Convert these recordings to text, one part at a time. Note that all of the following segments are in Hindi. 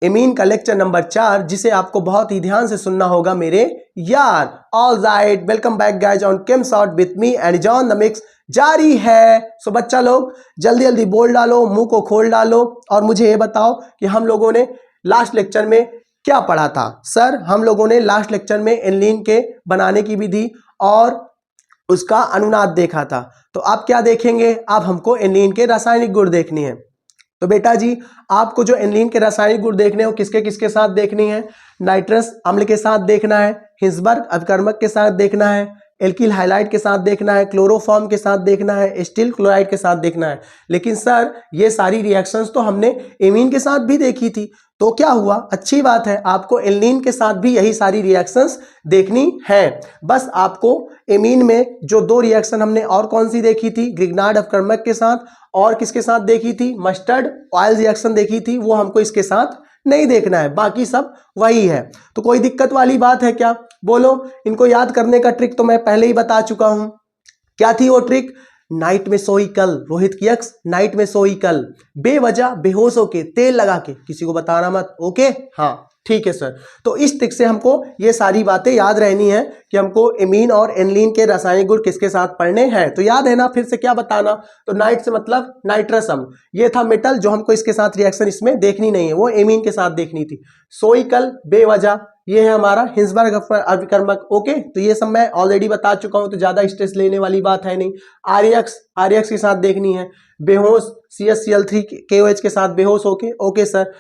एमीन का लेक्चर नंबर 4, जिसे आपको बहुत ही ध्यान से सुनना होगा मेरे यार। All right, welcome back guys on came shot with me and John the mix जारी है। सो बच्चा लोग जल्दी जल्दी बोल डालो, मुंह को खोल डालो और मुझे ये बताओ कि हम लोगों ने लास्ट लेक्चर में क्या पढ़ा था। सर हम लोगों ने लास्ट लेक्चर में एनिलीन के बनाने की विधि और उसका अनुनाद देखा था। तो आप क्या देखेंगे, आप हमको एनिलीन के रासायनिक गुण देखनी है। तो बेटा जी आपको जो एनिलीन के रासायनिक गुण देखने हो किसके किसके साथ देखनी है, नाइट्रस अम्ल के साथ देखना है, हिंसबर्ग अभिकर्मक के साथ देखना है, एल्किल हाइलाइड के साथ देखना है, क्लोरोफॉर्म के साथ देखना है, एस्टिल क्लोराइड के साथ देखना है। लेकिन सर ये सारी रिएक्शंस तो हमने एमीन के साथ भी देखी थी, तो क्या हुआ, अच्छी बात है, आपको एनिलीन के साथ भी यही सारी रिएक्शंस देखनी है। बस आपको एमीन में जो 2 रिएक्शन हमने और कौन सी देखी थी, ग्रिग्नार्ड अवकर्मक के साथ और किसके साथ देखी थी, मस्टर्ड ऑयल रिएक्शन देखी थी, वो हमको इसके साथ नहीं देखना है, बाकी सब वही है। तो कोई दिक्कत वाली बात है क्या, बोलो। इनको याद करने का ट्रिक तो मैं पहले ही बता चुका हूं। क्या थी वो ट्रिक, नाइट में सोई कल, रोहित की अक्स नाइट में सोई कल, बेवजह बेहोश होके तेल लगा के, किसी को बताना मत, ओके हाँ ठीक है सर। तो इस ट्रिक से हमको ये सारी बातें याद रहनी है कि हमको एमीन और एनिलीन के रासायनिक गुण किसके साथ पढ़ने हैं। तो याद है ना, फिर से क्या बताना, तो नाइट से मतलब नाइट्रस अम्ल, ये था मेटल जो हमको इसके साथ रिएक्शन इसमें देखनी नहीं है, वो एमीन के साथ देखनी थी। सोई कल बेवजह, ये है हमारा हिंसबर्ग अभिकर्मक, ओके। तो ये सब मैं ऑलरेडी बता चुका हूं, तो ज्यादा स्ट्रेस लेने वाली बात है नहीं। आरएक्स के साथ देखनी है, बेहोश CaCl3 KOH के साथ बेहोश होके, ओके सर।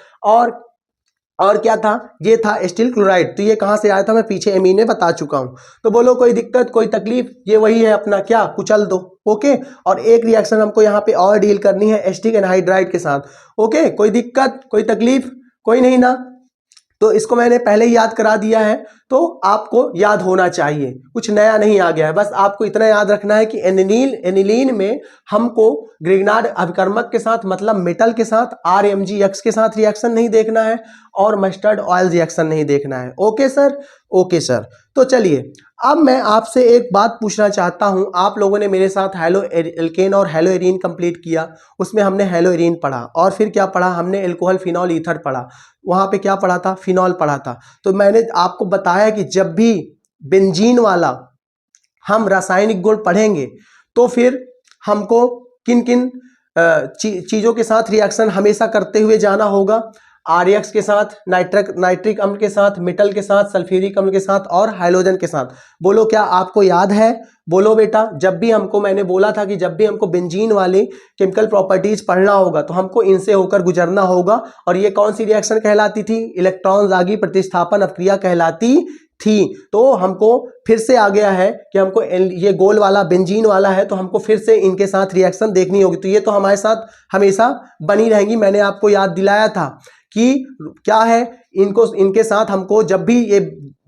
और क्या था, ये था एस्टिल क्लोराइड, तो ये कहां से आया था मैं पीछे एमीन में बता चुका हूं। तो बोलो कोई दिक्कत कोई तकलीफ, ये वही है अपना क्या, कुचल दो, ओके। और एक रिएक्शन हमको यहाँ पे और डील करनी है एस्टिक एनहाइड्राइड के साथ, ओके। कोई दिक्कत कोई तकलीफ कोई नहीं ना, तो इसको मैंने पहले ही याद करा दिया है, तो आपको याद होना चाहिए, कुछ नया नहीं आ गया है। बस आपको इतना याद रखना है कि एनिलीन में हमको ग्रिग्नार्ड अभिकर्मक के साथ मतलब मेटल के साथ RMgX के साथ रिएक्शन नहीं देखना है और मस्टर्ड ऑयल रिएक्शन नहीं देखना है, ओके सर, ओके सर। तो चलिए अब मैं आपसे एक बात पूछना चाहता हूं, आप लोगों ने मेरे साथ हेलो एल्केन और हेलो एरीन कंप्लीट किया, उसमें हमने हेलो एरीन पढ़ा और फिर क्या पढ़ा हमने, एल्कोहल फिनॉल ईथर पढ़ा, वहां पे क्या पढ़ा था, फिनॉल पढ़ा था। तो मैंने आपको बताया कि जब भी बेंजीन वाला हम रासायनिक गुण पढ़ेंगे तो फिर हमको किन किन चीजों के साथ रिएक्शन हमेशा करते हुए जाना होगा, RX के साथ, नाइट्रिक अम्ल के साथ, मेटल के साथ, सल्फ्यूरिक अम्ल के साथ और हाइड्रोजन के साथ। बोलो क्या आपको याद है, बोलो बेटा। जब भी हमको, मैंने बोला था कि जब भी हमको बेंजीन वाले केमिकल प्रॉपर्टीज पढ़ना होगा तो हमको इनसे होकर गुजरना होगा, और ये कौन सी रिएक्शन कहलाती थी, इलेक्ट्रॉन रागी प्रतिस्थापन अपक्रिया कहलाती थी। तो हमको फिर से आ गया है कि हमको ये गोल वाला बेंजीन वाला है, तो हमको फिर से इनके साथ रिएक्शन देखनी होगी। तो ये तो हमारे साथ हमेशा बनी रहेंगी, मैंने आपको याद दिलाया था कि क्या है, इनके साथ हमको जब भी ये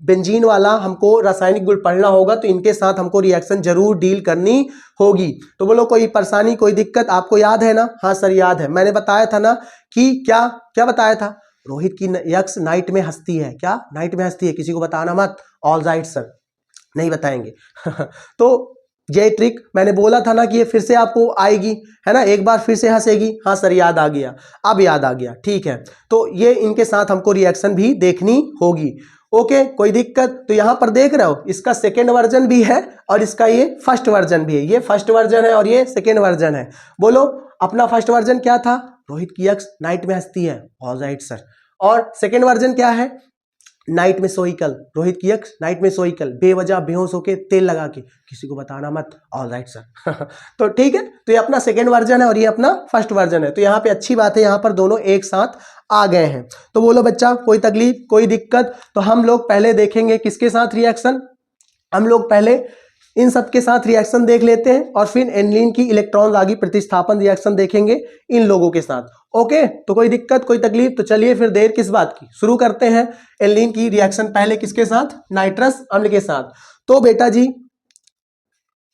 बेंजीन वाला हमको रासायनिक गुण पढ़ना होगा तो इनके साथ हमको रिएक्शन जरूर डील करनी होगी। तो बोलो कोई परेशानी कोई दिक्कत, आपको याद है ना, हाँ सर याद है, मैंने बताया था ना कि क्या क्या बताया था, रोहित की यक्स नाइट में हंसती है, क्या नाइट में हंसती है, किसी को बताना मत, ऑल राइट सर, नहीं बताएंगे तो ये ट्रिक मैंने बोला था ना कि ये फिर से आपको आएगी, है ना, एक बार फिर से हंसेगी, हाँ सर याद आ गया, अब याद आ गया, ठीक है। तो ये इनके साथ हमको रिएक्शन भी देखनी होगी, ओके कोई दिक्कत। तो यहां पर देख रहे हो इसका सेकेंड वर्जन भी है और इसका ये फर्स्ट वर्जन भी है, ये फर्स्ट वर्जन है और ये सेकेंड वर्जन है। बोलो अपना फर्स्ट वर्जन क्या था, रोहित की अक्स नाइट में हंसती है, ऑल राइट सर। और सेकेंड वर्जन क्या है, नाइट में सोई कल, रोहित की अक्स नाइट में सोई कल, बेवजह बेहोश होके तेल लगा के, किसी को बताना मत, ऑल राइट सर तो ठीक है, तो ये अपना सेकेंड वर्जन है और ये अपना फर्स्ट वर्जन है। तो यहाँ पे अच्छी बात है, यहाँ पर दोनों एक साथ आ गए हैं। तो बोलो बच्चा कोई तकलीफ कोई दिक्कत। तो हम लोग पहले देखेंगे किसके साथ रिएक्शन, हम लोग पहले इन सब के साथ रिएक्शन देख लेते हैं और फिर एनिलीन की इलेक्ट्रॉन रागी प्रतिस्थापन रिएक्शन देखेंगे इन लोगों के साथ, ओके। तो कोई दिक्कत कोई तकलीफ, तो चलिए फिर देर किस बात की, शुरू करते हैं। एनिलीन की रिएक्शन पहले किसके साथ, नाइट्रस अम्ल के साथ। तो बेटा जी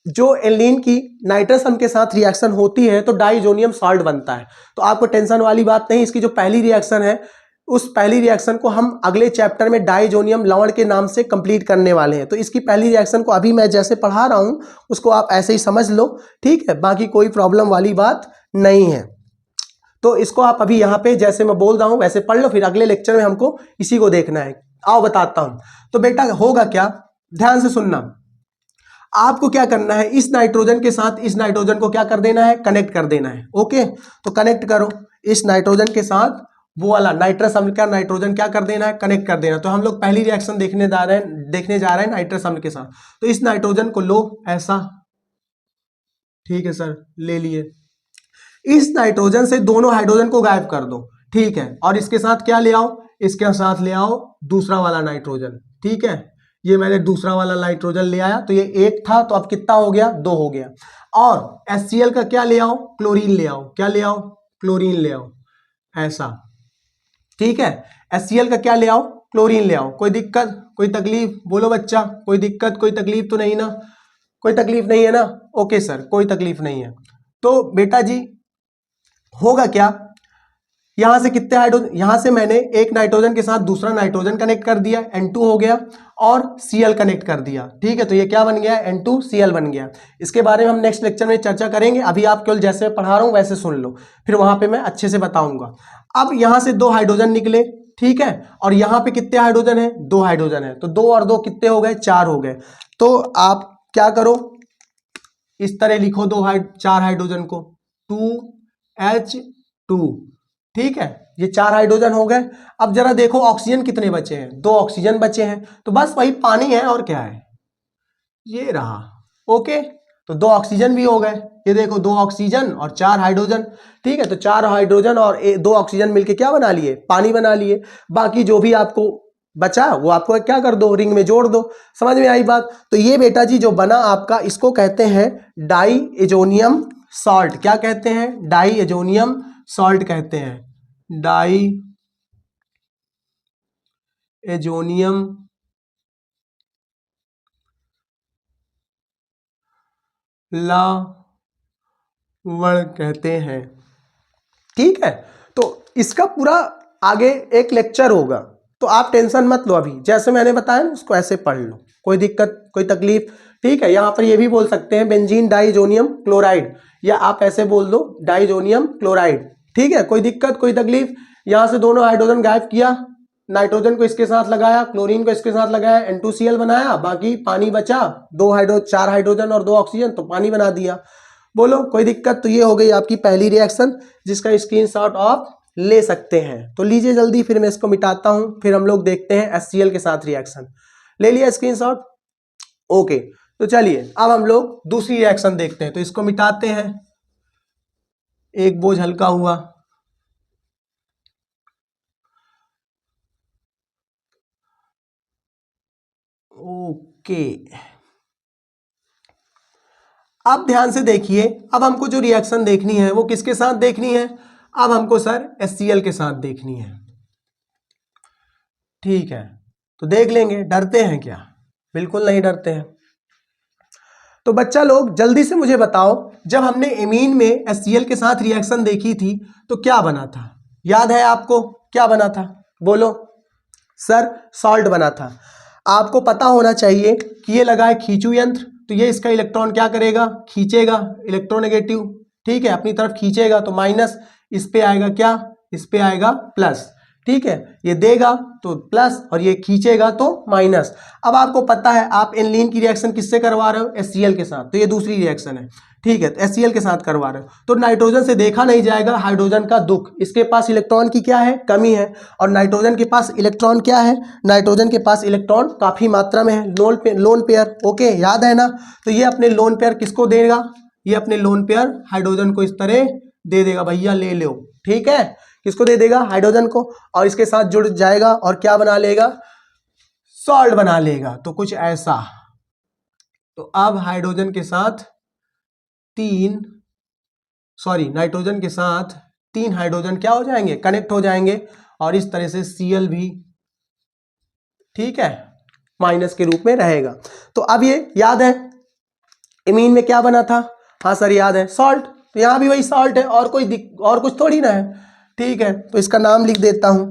जो एनिलीन की नाइट्रस अम्ल के साथ रिएक्शन होती है तो डाइजोनियम सॉल्ट बनता है। तो आपको टेंशन वाली बात नहीं, इसकी जो पहली रिएक्शन है उस पहली रिएक्शन को हम अगले चैप्टर में डाइजोनियम लवण के नाम से कंप्लीट करने वाले हैं। तो इसकी पहली रिएक्शन को अभी मैं जैसे पढ़ा रहा हूं उसको आप ऐसे ही समझ लो, ठीक है, बाकी कोई प्रॉब्लम वाली बात नहीं है। तो इसको आप अभी यहाँ पे जैसे मैं बोल रहा हूं वैसे पढ़ लो, फिर अगले लेक्चर में हमको इसी को देखना है। आओ बताता हूं। तो बेटा होगा क्या, ध्यान से सुनना। आपको क्या करना है, इस नाइट्रोजन के साथ इस नाइट्रोजन को क्या कर देना है, कनेक्ट कर देना है। ओके, तो कनेक्ट करो इस नाइट्रोजन के साथ वो वाला नाइट्रस अम्ल का नाइट्रोजन क्या कर देना है, कनेक्ट कर देना। तो हम लोग पहली रिएक्शन देखने जा रहे हैं नाइट्रस अम्ल के साथ। तो इस नाइट्रोजन को लो ऐसा, ठीक है सर, ले लिए। इस नाइट्रोजन से दोनों हाइड्रोजन को गायब कर दो, ठीक है। और इसके साथ क्या ले आओ, इसके साथ ले आओ दूसरा वाला नाइट्रोजन, ठीक है। ये मैंने दूसरा वाला नाइट्रोजन ले आया, तो ये एक था, तो अब कितना हो गया, दो हो गया। और HCl का क्या ले आओ, क्लोरीन ले आओ, क्या ले आओ, क्लोरीन ले आओ ऐसा, ठीक है। HCl का क्या ले आओ, क्लोरीन ले आओ। कोई दिक्कत, कोई तकलीफ, बोलो बच्चा, कोई दिक्कत कोई तकलीफ तो नहीं ना, कोई तकलीफ नहीं है ना। ओके सर, कोई तकलीफ नहीं है। तो बेटा जी होगा क्या, यहां से कितने हाइड्रोजन, यहां से मैंने एक नाइट्रोजन के साथ दूसरा नाइट्रोजन कनेक्ट कर दिया, N2 हो गया, और Cl कनेक्ट कर दिया, ठीक है। तो ये क्या बन गया, N2Cl बन गया। इसके बारे में हम नेक्स्ट लेक्चर में चर्चा करेंगे, अभी आप केवल जैसे पढ़ा रहा हूं वैसे सुन लो, फिर वहां पे मैं अच्छे से बताऊंगा। अब यहां से दो हाइड्रोजन निकले, ठीक है, और यहां पे कितने हाइड्रोजन है, दो हाइड्रोजन है, तो दो और दो कितने हो गए, चार हो गए। तो आप क्या करो, इस तरह लिखो चार हाइड्रोजन को, 2H2, ठीक है। ये चार हाइड्रोजन हो गए। अब जरा देखो ऑक्सीजन कितने बचे हैं, दो ऑक्सीजन बचे हैं, तो बस वही पानी है और क्या है, ये रहा। ओके, तो दो ऑक्सीजन भी हो गए, ये देखो दो ऑक्सीजन और चार हाइड्रोजन, ठीक है। तो चार हाइड्रोजन और दो ऑक्सीजन मिलके क्या बना लिए, पानी बना लिए। बाकी जो भी आपको बचा वो आपको क्या कर दो, रिंग में जोड़ दो। समझ में आई बात। तो ये बेटा जी जो बना आपका, इसको कहते हैं डाई एजोनियम सॉल्ट। क्या कहते हैं, डाई एजोनियम सॉल्ट कहते हैं, डाई एजोनियम लवण कहते हैं, ठीक है। तो इसका पूरा आगे एक लेक्चर होगा, तो आप टेंशन मत लो, अभी जैसे मैंने बताया ना उसको ऐसे पढ़ लो, कोई दिक्कत कोई तकलीफ, ठीक है। यहां पर ये भी बोल सकते हैं बेंजीन डाइजोनियम क्लोराइड, या आप ऐसे बोल दो डाइजोनियम क्लोराइड, ठीक है। कोई दिक्कत कोई तकलीफ। यहां से दोनों हाइड्रोजन गायब किया, नाइट्रोजन को इसके साथ लगाया, क्लोरीन को इसके साथ लगाया, N2Cl बनाया, बाकी पानी बचा, चार हाइड्रोजन और दो ऑक्सीजन, तो पानी बना दिया। बोलो कोई दिक्कत। तो ये हो गई आपकी पहली रिएक्शन, जिसका स्क्रीनशॉट आप ले सकते हैं। तो लीजिए जल्दी, फिर मैं इसको मिटाता हूं, फिर हम लोग देखते हैं HCl के साथ रिएक्शन। ले लिया स्क्रीनशॉट, ओके। तो चलिए अब हम लोग दूसरी रिएक्शन देखते हैं, तो इसको मिटाते हैं, एक बोझ हल्का हुआ। ओके, अब ध्यान से देखिए, अब हमको जो रिएक्शन देखनी है वो किसके साथ देखनी है, अब हमको सर HCl के साथ देखनी है, ठीक है। तो देख लेंगे, डरते हैं क्या, बिल्कुल नहीं डरते हैं। तो बच्चा लोग जल्दी से मुझे बताओ, जब हमने एमीन में HCl के साथ रिएक्शन देखी थी तो क्या बना था, याद है आपको क्या बना था, बोलो सर, सॉल्ट बना था। आपको पता होना चाहिए कि ये लगा है खींचू यंत्र, तो ये इसका इलेक्ट्रॉन क्या करेगा, खींचेगा, इलेक्ट्रोनेगेटिव, ठीक है, अपनी तरफ खींचेगा, तो माइनस, इस पे आएगा क्या, इस पे आएगा प्लस, ठीक है। ये देगा तो प्लस और ये खींचेगा तो माइनस। अब आपको पता है आप एनलीन की रिएक्शन किससे करवा रहे हो, HCl के साथ, तो ये दूसरी रिएक्शन है, ठीक है। तो HCl के साथ करवा रहे हो, तो नाइट्रोजन से देखा नहीं जाएगा हाइड्रोजन का दुख, इसके पास इलेक्ट्रॉन की क्या है, कमी है, और नाइट्रोजन के पास इलेक्ट्रॉन क्या है, नाइट्रोजन के पास इलेक्ट्रॉन काफी मात्रा में है, लोन पेयर, ओके, याद है ना। तो ये अपने लोन पेयर किसको देगा, ये अपने लोन पेयर हाइड्रोजन को इस तरह दे देगा, भैया ले लो, ठीक है। किसको दे देगा, हाइड्रोजन को, और इसके साथ जुड़ जाएगा और क्या बना लेगा, सॉल्ट बना लेगा, तो कुछ ऐसा। तो अब हाइड्रोजन के साथ नाइट्रोजन के साथ तीन हाइड्रोजन क्या हो जाएंगे, कनेक्ट हो जाएंगे, और इस तरह से Cl भी, ठीक है, माइनस के रूप में रहेगा। तो अब ये याद है एमीन में क्या बना था, हाँ सर याद है, सॉल्ट। तो यहां भी वही सॉल्ट है, और और कुछ थोड़ी ना है, ठीक है। तो इसका नाम लिख देता हूं,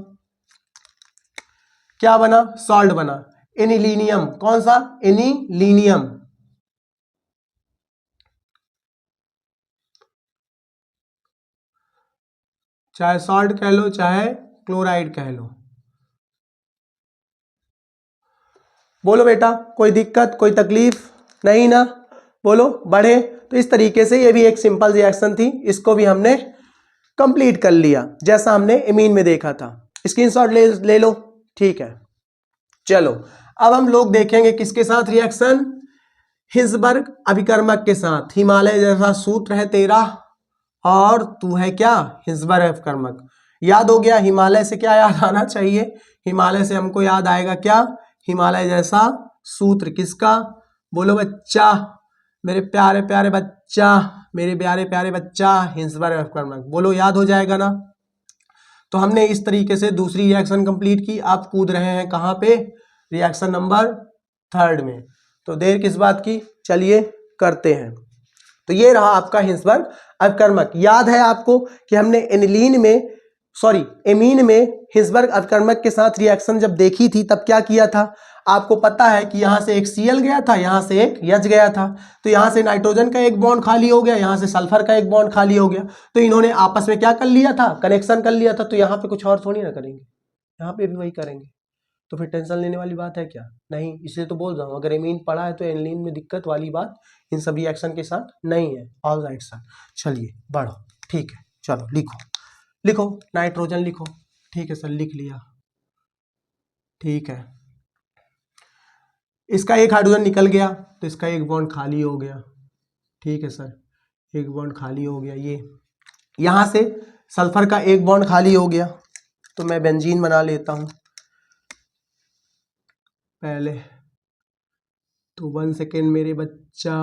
क्या बना, सॉल्ट बना, एनिलीनियम, कौन सा, एनिलीनियम, चाहे सॉल्ट कह लो चाहे क्लोराइड कह लो। बोलो बेटा, कोई दिक्कत कोई तकलीफ नहीं ना? बोलो बढ़े। तो इस तरीके से ये भी एक सिंपल रिएक्शन थी, इसको भी हमने कंप्लीट कर लिया जैसा हमने एमीन में देखा था। स्क्रीनशॉट ले लो, ठीक है। चलो अब हम लोग देखेंगे किसके साथ रिएक्शन, हिंसबर्ग अभिकर्मक के साथ। हिमालय जैसा सूत्र है तेरा और तू है क्या, हिंसबर्ग अभिकर्मक। याद हो गया, हिमालय से क्या याद आना चाहिए, हिमालय से हमको याद आएगा क्या, हिमालय जैसा सूत्र। किसका, बोलो बच्चा, मेरे प्यारे प्यारे बच्चा, मेरे प्यारे प्यारे बच्चा, हिंसबर्ग अभिकर्मक। बोलो याद हो जाएगा ना? तो हमने इस तरीके से दूसरी रिएक्शन कंप्लीट की। आप कूद रहे हैं कहाँ पे, रिएक्शन नंबर 3 में। तो देर किस बात की, चलिए करते हैं। तो ये रहा आपका हिंसबर्ग अभिकर्मक। याद है आपको कि हमने एमीन में हिंसबर्ग अभिकर्मक के साथ रिएक्शन जब देखी थी तब क्या किया था, आपको पता है कि यहां से एक Cl गया था, यहां से एक H गया था। तो यहां से नाइट्रोजन का एक बॉन्ड खाली हो गया, यहां से सल्फर का एक बॉन्ड खाली हो गया। तो इन्होंने आपस में क्या कर लिया था, कनेक्शन कर लिया था। तो यहाँ पे कुछ और थोड़ी ना करेंगे, यहाँ पे भी वही करेंगे। तो फिर टेंशन लेने वाली बात है क्या, नहीं। इसलिए तो बोल रहा हूँ, अगर एमीन पढ़ा है तो एनिलीन में दिक्कत वाली बात इन सभी रिएक्शन के साथ नहीं है। ऑल राइट सर, चलिए बढ़ो, ठीक है। चलो लिखो लिखो, नाइट्रोजन लिखो। ठीक है सर, लिख लिया, ठीक है। इसका एक हाइड्रोजन निकल गया तो इसका एक बॉन्ड खाली हो गया, ठीक है सर, एक बॉन्ड खाली हो गया। ये यहां से सल्फर का एक बॉन्ड खाली हो गया, तो मैं बेंजीन बना लेता हूं पहले। तो 1 सेकेंड मेरे बच्चा,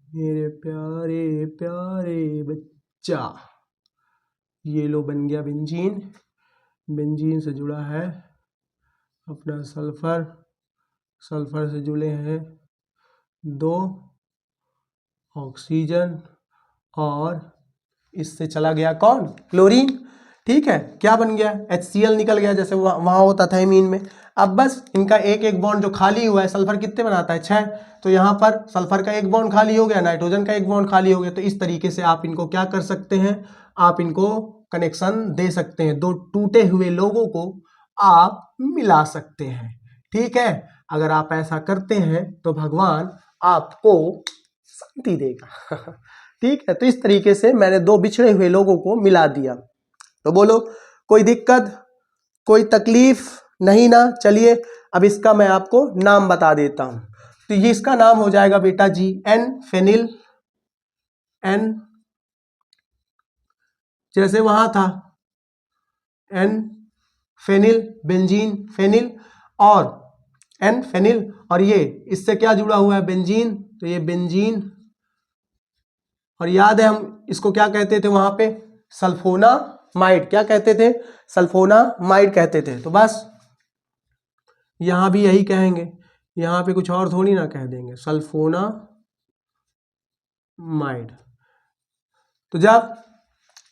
मेरे प्यारे प्यारे बच्चा, ये लो बन गया बेंजीन। बेंजीन से जुड़ा है अपना सल्फर, सल्फर से जुड़े हैं 2 ऑक्सीजन और इससे चला गया कौन, क्लोरीन। ठीक है, क्या बन गया, HCl निकल गया जैसे वहां होता था एमीन में। अब बस इनका एक एक बॉन्ड जो खाली हुआ है, सल्फर कितने बनाता है 6, तो यहाँ पर सल्फर का एक बॉन्ड खाली हो गया, नाइट्रोजन का एक बॉन्ड खाली हो गया। तो इस तरीके से आप इनको क्या कर सकते हैं, आप इनको कनेक्शन दे सकते हैं, 2 टूटे हुए लोगों को आप मिला सकते हैं। ठीक है, अगर आप ऐसा करते हैं तो भगवान आपको शांति देगा। ठीक है, तो इस तरीके से मैंने 2 बिछड़े हुए लोगों को मिला दिया। तो बोलो कोई दिक्कत कोई तकलीफ नहीं ना? चलिए अब इसका मैं आपको नाम बता देता हूं। तो ये इसका नाम हो जाएगा बेटा जी एन फेनिल, एन जैसे वहां था एन फेनिल बेंजीन फेनिल, और एन फेनिल, और ये इससे क्या जुड़ा हुआ है बेंजीन, तो ये बेंजीन। और याद है हम इसको क्या कहते थे वहां पे, सल्फोनामाइड। क्या कहते थे, सल्फोनामाइड कहते थे। तो बस यहां भी यही कहेंगे, यहां पे कुछ और थोड़ी ना कह देंगे, सल्फोनामाइड। तो जब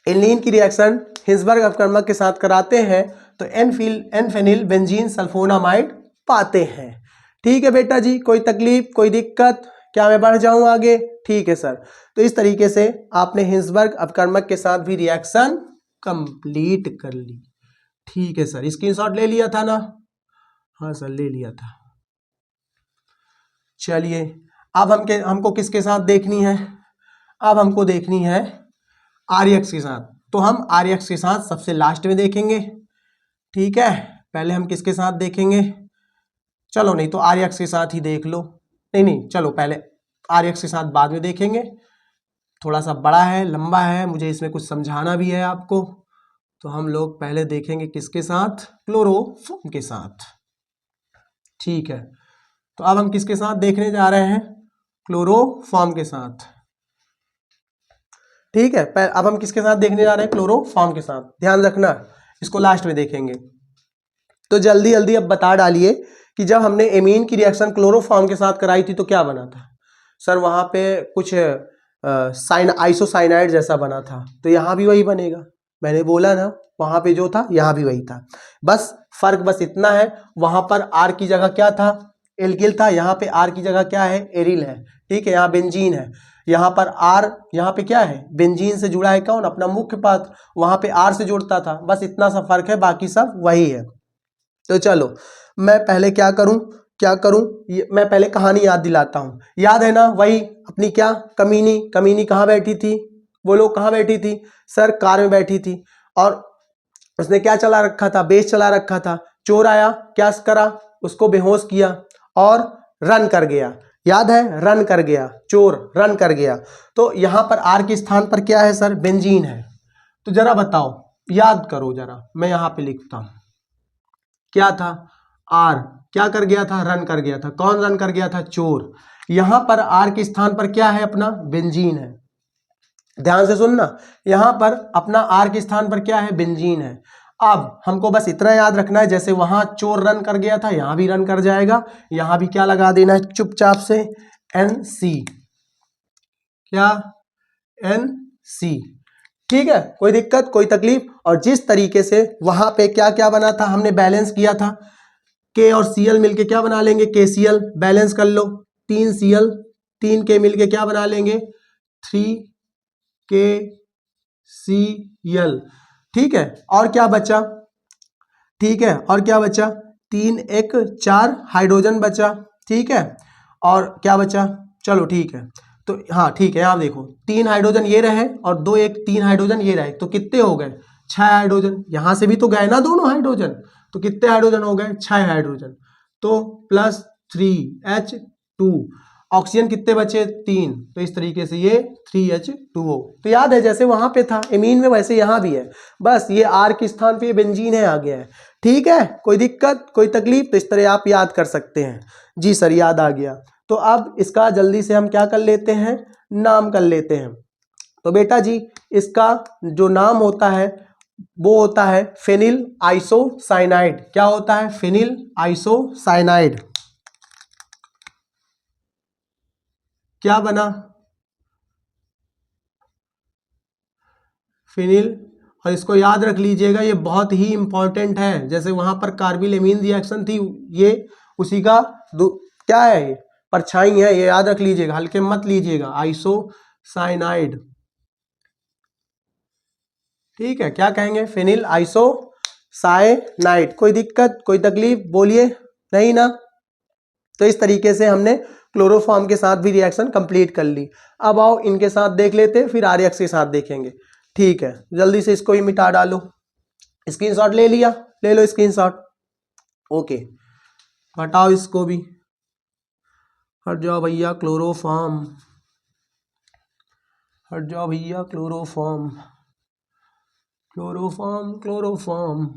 एनिलीन की रिएक्शन हिंसबर्ग अभिकर्मक के साथ कराते हैं तो एन फेनिल बेंजीन सल्फोनामाइड पाते हैं। ठीक है बेटा जी, कोई तकलीफ कोई दिक्कत, क्या मैं बढ़ जाऊं आगे? ठीक है सर। तो इस तरीके से आपने हिंसबर्ग अभिकर्मक के साथ भी रिएक्शन कंप्लीट कर ली। ठीक है सर, स्क्रीनशॉट ले लिया था ना? हाँ सर ले लिया था। चलिए अब हमको किसके साथ देखनी है, अब हमको देखनी है RX के साथ। तो हम RX के साथ सबसे लास्ट में देखेंगे। ठीक है, पहले हम किसके साथ देखेंगे, चलो नहीं तो RX के साथ ही देख लो, नहीं चलो पहले RX के साथ बाद में देखेंगे, थोड़ा सा बड़ा है लंबा है, मुझे इसमें कुछ समझाना भी है आपको। तो हम लोग पहले देखेंगे किसके साथ, क्लोरोफॉर्म के साथ। ठीक है, तो अब हम किसके साथ देखने जा रहे हैं, क्लोरोफॉर्म के साथ। ठीक है, अब हम किसके साथ देखने जा रहे हैं, क्लोरोफॉर्म के साथ। ध्यान रखना, इसको लास्ट में देखेंगे। तो जल्दी जल्दी अब बता डालिए कि जब हमने एमीन की रिएक्शन क्लोरोफॉर्म के साथ कराई थी तो क्या बना था? सर वहां पे कुछ आइसोसाइनाइड जैसा बना था, तो यहाँ भी वही बनेगा। मैंने बोला ना, वहां पे जो था यहाँ भी वही था, बस फर्क बस इतना है, वहां पर आर की जगह क्या था, एल्किल था, यहाँ पे आर की जगह क्या है, एरिल है। ठीक है, यहाँ बेंजीन है। यहाँ पर आर, यहाँ पे क्या है, बेंजीन से जुड़ा है कौन, अपना मुख्य पात्र, वहां पे आर से जुड़ता था, बस इतना सा फर्क है, बाकी सब वही है। तो चलो मैं पहले क्या करूं, मैं पहले कहानी याद दिलाता हूं। याद है ना, वही अपनी क्या, कमीनी कहाँ बैठी थी, वो लोग कहाँ बैठी थी सर, कार में बैठी थी, और उसने क्या चला रखा था, बेस चला रखा था। चोर आया, क्या करा, उसको बेहोश किया और रन कर गया। याद है, रन कर गया, चोर रन कर गया। तो यहां पर आर के स्थान पर क्या है सर, बेंजीन है। तो जरा बताओ, याद करो जरा, मैं यहां पे लिखता हूं, क्या था, आर क्या कर गया था, रन कर गया था। कौन रन कर गया था, चोर। यहां पर आर के स्थान पर क्या है, अपना बेंजीन है। ध्यान से सुनना, यहां पर अपना आर के स्थान पर क्या है, बेंजीन है। अब हमको बस इतना याद रखना है, जैसे वहां चोर रन कर गया था, यहां भी रन कर जाएगा। यहां भी क्या लगा देना है चुपचाप से, एन सी, क्या, एन सी। ठीक है, कोई दिक्कत कोई तकलीफ। और जिस तरीके से वहां पे क्या क्या बना था, हमने बैलेंस किया था, के और सीएल मिलके क्या बना लेंगे, के सीएल, बैलेंस कर लो, 3 सीएल 3 के मिलके क्या बना लेंगे, 3 के सी एल। ठीक है, और क्या बचा, ठीक है, और क्या बचा, 3 1 4 हाइड्रोजन बचा। ठीक है, और क्या बचा, चलो ठीक है, तो हाँ ठीक है, आप देखो 3 हाइड्रोजन ये रहे और 2 1 3 हाइड्रोजन ये रहे, तो कितने हो गए, 6 हाइड्रोजन। यहां से भी तो गए ना दोनों हाइड्रोजन, तो कितने हाइड्रोजन हो गए, 6 हाइड्रोजन। तो प्लस 3H2, ऑक्सीजन कितने बचे, 3, तो इस तरीके से ये 3H2O। तो याद है, जैसे वहां पे था एमीन में, वैसे यहां भी है, बस ये आर के स्थान पे ये बेंजीन है, आ गया है। ठीक है, कोई दिक्कत कोई तकलीफ, तो इस तरह आप याद कर सकते हैं। जी सर, याद आ गया। तो अब इसका जल्दी से हम क्या कर लेते हैं, नाम कर लेते हैं। तो बेटा जी, इसका जो नाम होता है वो होता है फेनिल आइसोसाइनाइड। क्या होता है, फेनिल आइसोसाइनाइड। क्या बना, फिनिल। और इसको याद रख लीजिएगा, ये बहुत ही इंपॉर्टेंट है। जैसे वहां पर कार्बिल एमीन रिएक्शन थी, ये उसी का क्या है, परछाई है, ये याद रख लीजिएगा, हल्के मत लीजिएगा, आइसोसाइनाइड। ठीक है, क्या कहेंगे, फेनिल आइसोसाइनाइड। कोई दिक्कत कोई तकलीफ बोलिए, नहीं ना। तो इस तरीके से हमने क्लोरोफॉर्म के साथ भी रिएक्शन कंप्लीट कर ली। अब आओ इनके साथ देख लेते हैं, फिर आरएक्स के साथ देखेंगे। ठीक है, जल्दी से इसको ही मिटा डालो। स्क्रीनशॉट ले लिया, ले लो स्क्रीनशॉट। ओके, हटाओ इसको भी, हट जाओ भैया क्लोरोफॉर्म, हट जाओ भैया क्लोरोफॉर्म, क्लोरोफॉर्म क्लोरोफॉर्म।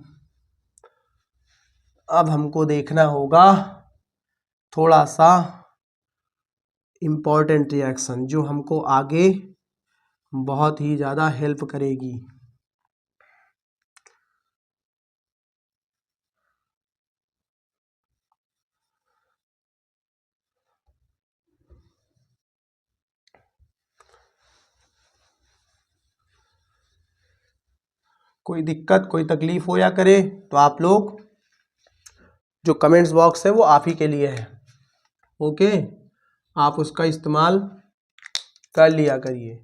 अब हमको देखना होगा थोड़ा सा इम्पॉर्टेंट रिएक्शन, जो हमको आगे बहुत ही ज़्यादा हेल्प करेगी। कोई दिक्कत कोई तकलीफ हो या करे तो आप लोग, जो कमेंट्स बॉक्स है वो आप ही के लिए है। ओके, आप उसका इस्तेमाल कर लिया करिए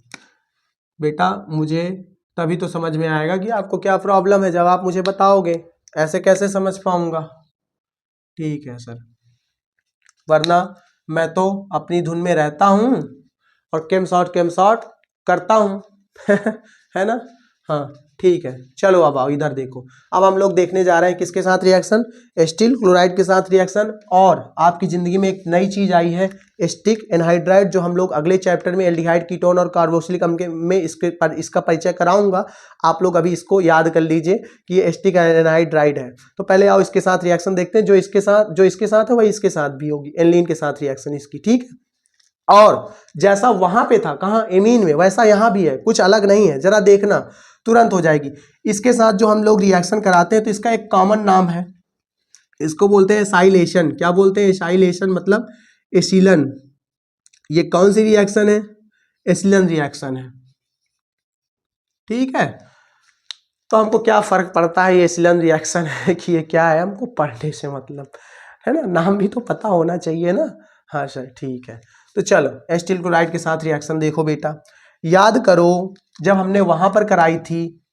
बेटा। मुझे तभी तो समझ में आएगा कि आपको क्या प्रॉब्लम है, जब आप मुझे बताओगे, ऐसे कैसे समझ पाऊंगा। ठीक है सर, वरना मैं तो अपनी धुन में रहता हूँ और केम शॉट करता हूँ है ना। हाँ ठीक है, चलो अब आओ इधर देखो। अब हम लोग देखने जा रहे हैं किसके साथ रिएक्शन, एस्टिल क्लोराइड के साथ रिएक्शन। और आपकी जिंदगी में एक नई चीज आई है, एस्टिक एनहाइड्राइड, जो हम लोग अगले चैप्टर में एल्डिहाइड कीटोन और कार्बोक्सिलिक अम्ल में इसका परिचय कराऊंगा। आप लोग अभी इसको याद कर लीजिए कि ये एस्टिक एनहाइड्राइड है। तो पहले आओ इसके साथ रिएक्शन देखते हैं। जो इसके साथ है वही इसके साथ भी होगी, एनिलीन के साथ रिएक्शन इसकी। ठीक है, और जैसा वहां पे था कहाँ, एमीन में, वैसा यहां भी है, कुछ अलग नहीं है। जरा देखना, तुरंत हो जाएगी। इसके साथ जो हम लोग रिएक्शन कराते हैं तो इसका एक कॉमन नाम है, इसको बोलते हैं एसाइलेशन। क्या बोलते हैं, एसाइलेशन, मतलब एसिलन। ये कौन सी रिएक्शन है, एसिलन रिएक्शन है। ठीक है, तो हमको क्या फर्क पड़ता है ये एसिलन रिएक्शन है कि ये क्या है, हमको पढ़ने से मतलब है ना, नाम भी तो पता होना चाहिए ना। हाँ सर ठीक है, तो चलो एसिटिल क्लोराइड के साथ रिएक्शन देखो बेटा, याद करो जब हमने वहां पर कराई थी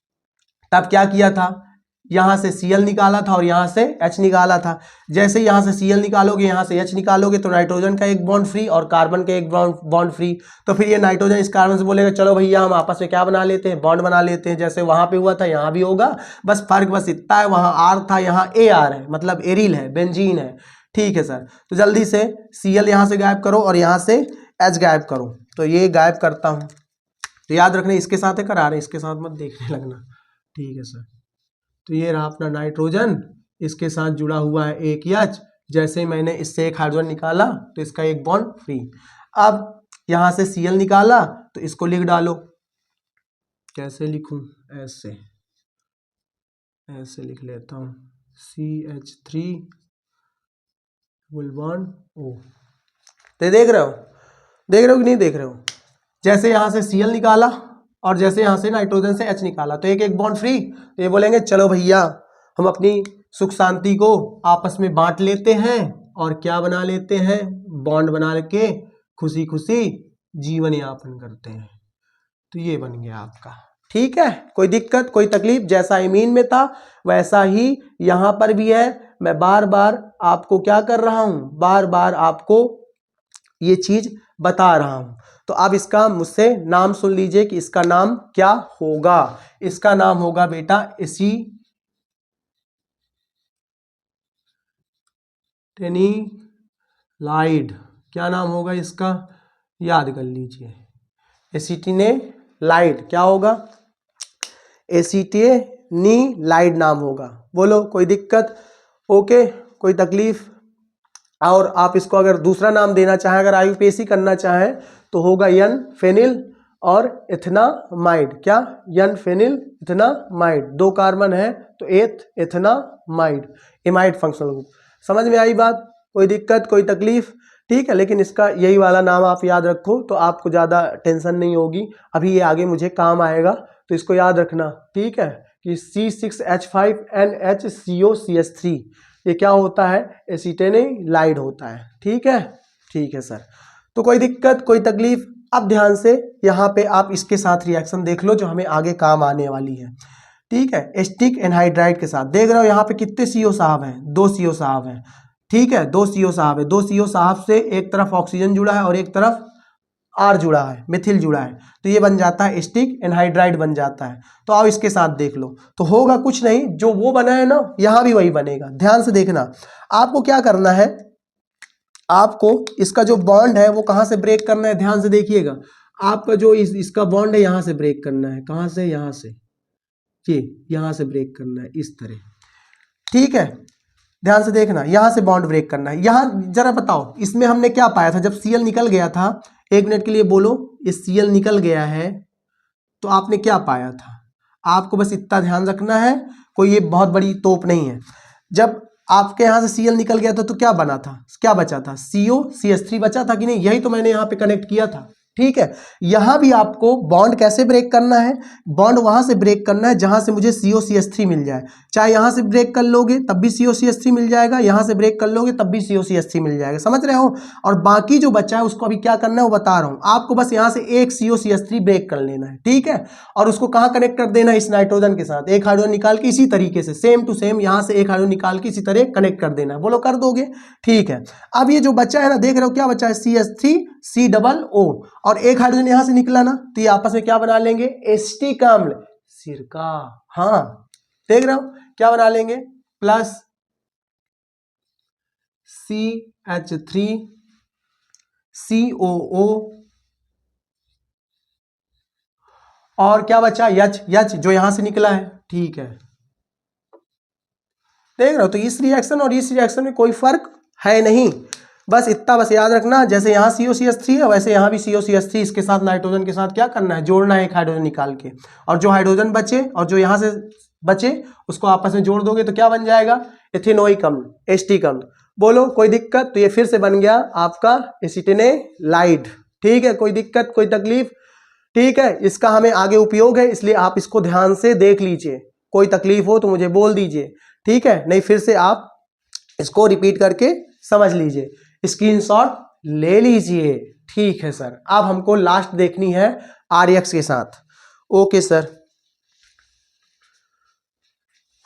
तब क्या किया था, यहां से Cl निकाला था और यहां से H निकाला था। जैसे यहां से Cl निकालोगे यहां से H निकालोगे तो नाइट्रोजन का एक बॉन्ड फ्री और कार्बन का एक बॉन्ड फ्री, तो फिर ये नाइट्रोजन इस कार्बन से बोलेगा चलो भैया हम आपस में क्या बना लेते हैं, बॉन्ड बना लेते हैं। जैसे वहां पे हुआ था यहां भी होगा, बस फर्क बस इतना है, वहां R था यहाँ AR है, मतलब एरिल है, बेंजीन है। ठीक है सर, तो जल्दी से Cl यहां से गायब करो और यहां से H गायब करो। तो ये गायब करता हूं, तो याद रखना इसके साथ है करा रहे, इसके साथ मत देखने लगना। ठीक है सर, तो ये रहा अपना नाइट्रोजन, इसके साथ जुड़ा हुआ है एक H, जैसे मैंने इससे एक हाइड्रोजन निकाला तो इसका एक बॉन्ड फ्री। अब यहां से Cl निकाला तो इसको लिख डालो, कैसे लिखूं, ऐसे ऐसे लिख लेता हूं, CH3 डबल बॉन्ड O। तो देख रहे हो, देख रहे हो कि नहीं देख रहे हो, जैसे यहां से Cl निकाला और जैसे यहां से नाइट्रोजन से H निकाला तो एक एक बॉन्ड फ्री। तो ये बोलेंगे चलो भैया हम अपनी सुख शांति को आपस में बांट लेते हैं और क्या बना लेते हैं, बॉन्ड बना के खुशी खुशी जीवन यापन करते हैं। तो ये बन गया आपका। ठीक है, कोई दिक्कत कोई तकलीफ, जैसा इमीन में था वैसा ही यहां पर भी है। मैं बार बार आपको क्या कर रहा हूं, बार बार आपको ये चीज बता रहा हूं। तो अब इसका मुझसे नाम सुन लीजिए कि इसका नाम क्या होगा। इसका नाम होगा बेटा एसीटेनिलाइड। क्या नाम होगा इसका, याद कर लीजिए, एसीटेनिलाइड क्या होगा, एसीटेनिलाइड नाम होगा। बोलो कोई दिक्कत, ओके कोई तकलीफ। और आप इसको अगर दूसरा नाम देना चाहें, अगर आयुपेसी करना चाहें तो होगा यन फेनिल और इथेनामाइड। क्या, यन फेनिल इथेनामाइड, 2 कार्बन है तो एथेनामाइड, इमाइड फंक्शनल ग्रुप। समझ में आई बात, कोई दिक्कत कोई तकलीफ। ठीक है, लेकिन इसका यही वाला नाम आप याद रखो तो आपको ज़्यादा टेंशन नहीं होगी। अभी ये आगे मुझे काम आएगा तो इसको याद रखना। ठीक है, कि C6H5NHCOCH3 ये क्या होता है, एसीटेनिलाइड होता है। ठीक है, ठीक है सर, तो कोई दिक्कत कोई तकलीफ। अब ध्यान से यहाँ पे आप इसके साथ रिएक्शन देख लो जो हमें आगे काम आने वाली है। ठीक है, एसिटिक एनहाइड्राइड के साथ देख रहे हो यहाँ पे कितने CO साहब हैं, 2 CO साहब हैं। ठीक है, 2 CO साहब है, 2 CO साहब से एक तरफ ऑक्सीजन जुड़ा है और एक तरफ R जुड़ा है, मिथिल जुड़ा है, तो ये बन जाता है एसिटिक एनहाइड्राइड बन जाता है। तो आओ इसके साथ देख लो, तो होगा कुछ नहीं, जो वो बना है ना यहाँ भी वही बनेगा। ध्यान से देखना, आपको क्या करना है, आपको इसका जो बॉन्ड है वो कहाँ से ब्रेक करना है, ध्यान से देखिएगा। आपका जो इसका बॉन्ड है यहाँ से ब्रेक करना है, कहाँ से, यहाँ से, ये यहाँ से ब्रेक करना है इस तरह। ठीक है, ध्यान से देखना, यहां से बॉन्ड ब्रेक करना है। यहां जरा बताओ इसमें हमने क्या पाया था, जब Cl निकल गया था, 1 मिनट के लिए बोलो, ये Cl निकल गया है तो आपने क्या पाया था। आपको बस इतना ध्यान रखना है, कोई ये बहुत बड़ी तोप नहीं है। जब आपके यहां से Cl निकल गया था तो क्या बना था, क्या बचा था, COCH3 बचा था कि नहीं, यही तो मैंने यहाँ पे कनेक्ट किया था। ठीक है, यहां भी आपको बॉन्ड कैसे ब्रेक करना है, बॉन्ड वहां से ब्रेक करना है जहां से मुझे COCH3 मिल जाए। चाहे यहां से ब्रेक कर लोगे तब भी COCH3 मिल जाएगा, यहां से ब्रेक कर लोगे तब भी COCH3 मिल जाएगा, समझ रहे हो। और बाकी जो बचा है उसको अभी क्या करना है वो बता रहा हूं आपको, बस यहां से एक COCH3 ब्रेक कर लेना है। ठीक है, और उसको कहां कनेक्ट कर देना है, इस नाइट्रोजन के साथ। एक हाइड्रोजन निकाल के इसी तरीके से सेम टू सेम यहां से एक हाइड्रोजन निकाल के इसी तरह कनेक्ट कर देना है। बोलो कर दोगे। ठीक है, अब ये जो बचा है ना, देख रहे हो क्या बचा है, CH3COO और एक हाइड्रोजन यहां से निकला ना, तो ये आपस में क्या बना लेंगे, एसिटिक अम्ल, सिरका। हाँ देख रहे हो क्या बना लेंगे, प्लस CH3COO और क्या बचा, H जो यहां से निकला है। ठीक है, देख रहे हो, तो इस रिएक्शन और इस रिएक्शन में कोई फर्क है नहीं, बस इतना बस याद रखना, जैसे यहाँ COCH3 है वैसे यहाँ भी COCH3 इसके साथ नाइट्रोजन के साथ क्या करना है, जोड़ना है एक हाइड्रोजन निकाल के, और जो हाइड्रोजन बचे और जो यहाँ से बचे उसको आपस में जोड़ दोगे तो क्या बन जाएगा, एथेनोइक अम्ल, एसिटिक अम्ल। बोलो कोई दिक्कत, तो ये फिर से बन गया आपका एसिटेनिलाइड। ठीक है, कोई दिक्कत कोई तकलीफ। ठीक है, इसका हमें आगे उपयोग है, इसलिए आप इसको ध्यान से देख लीजिए, कोई तकलीफ हो तो मुझे बोल दीजिए। ठीक है, नहीं फिर से आप इसको रिपीट करके समझ लीजिए, स्क्रीनशॉट ले लीजिए। ठीक है सर, अब हमको लास्ट देखनी है RX के साथ। Okay sir,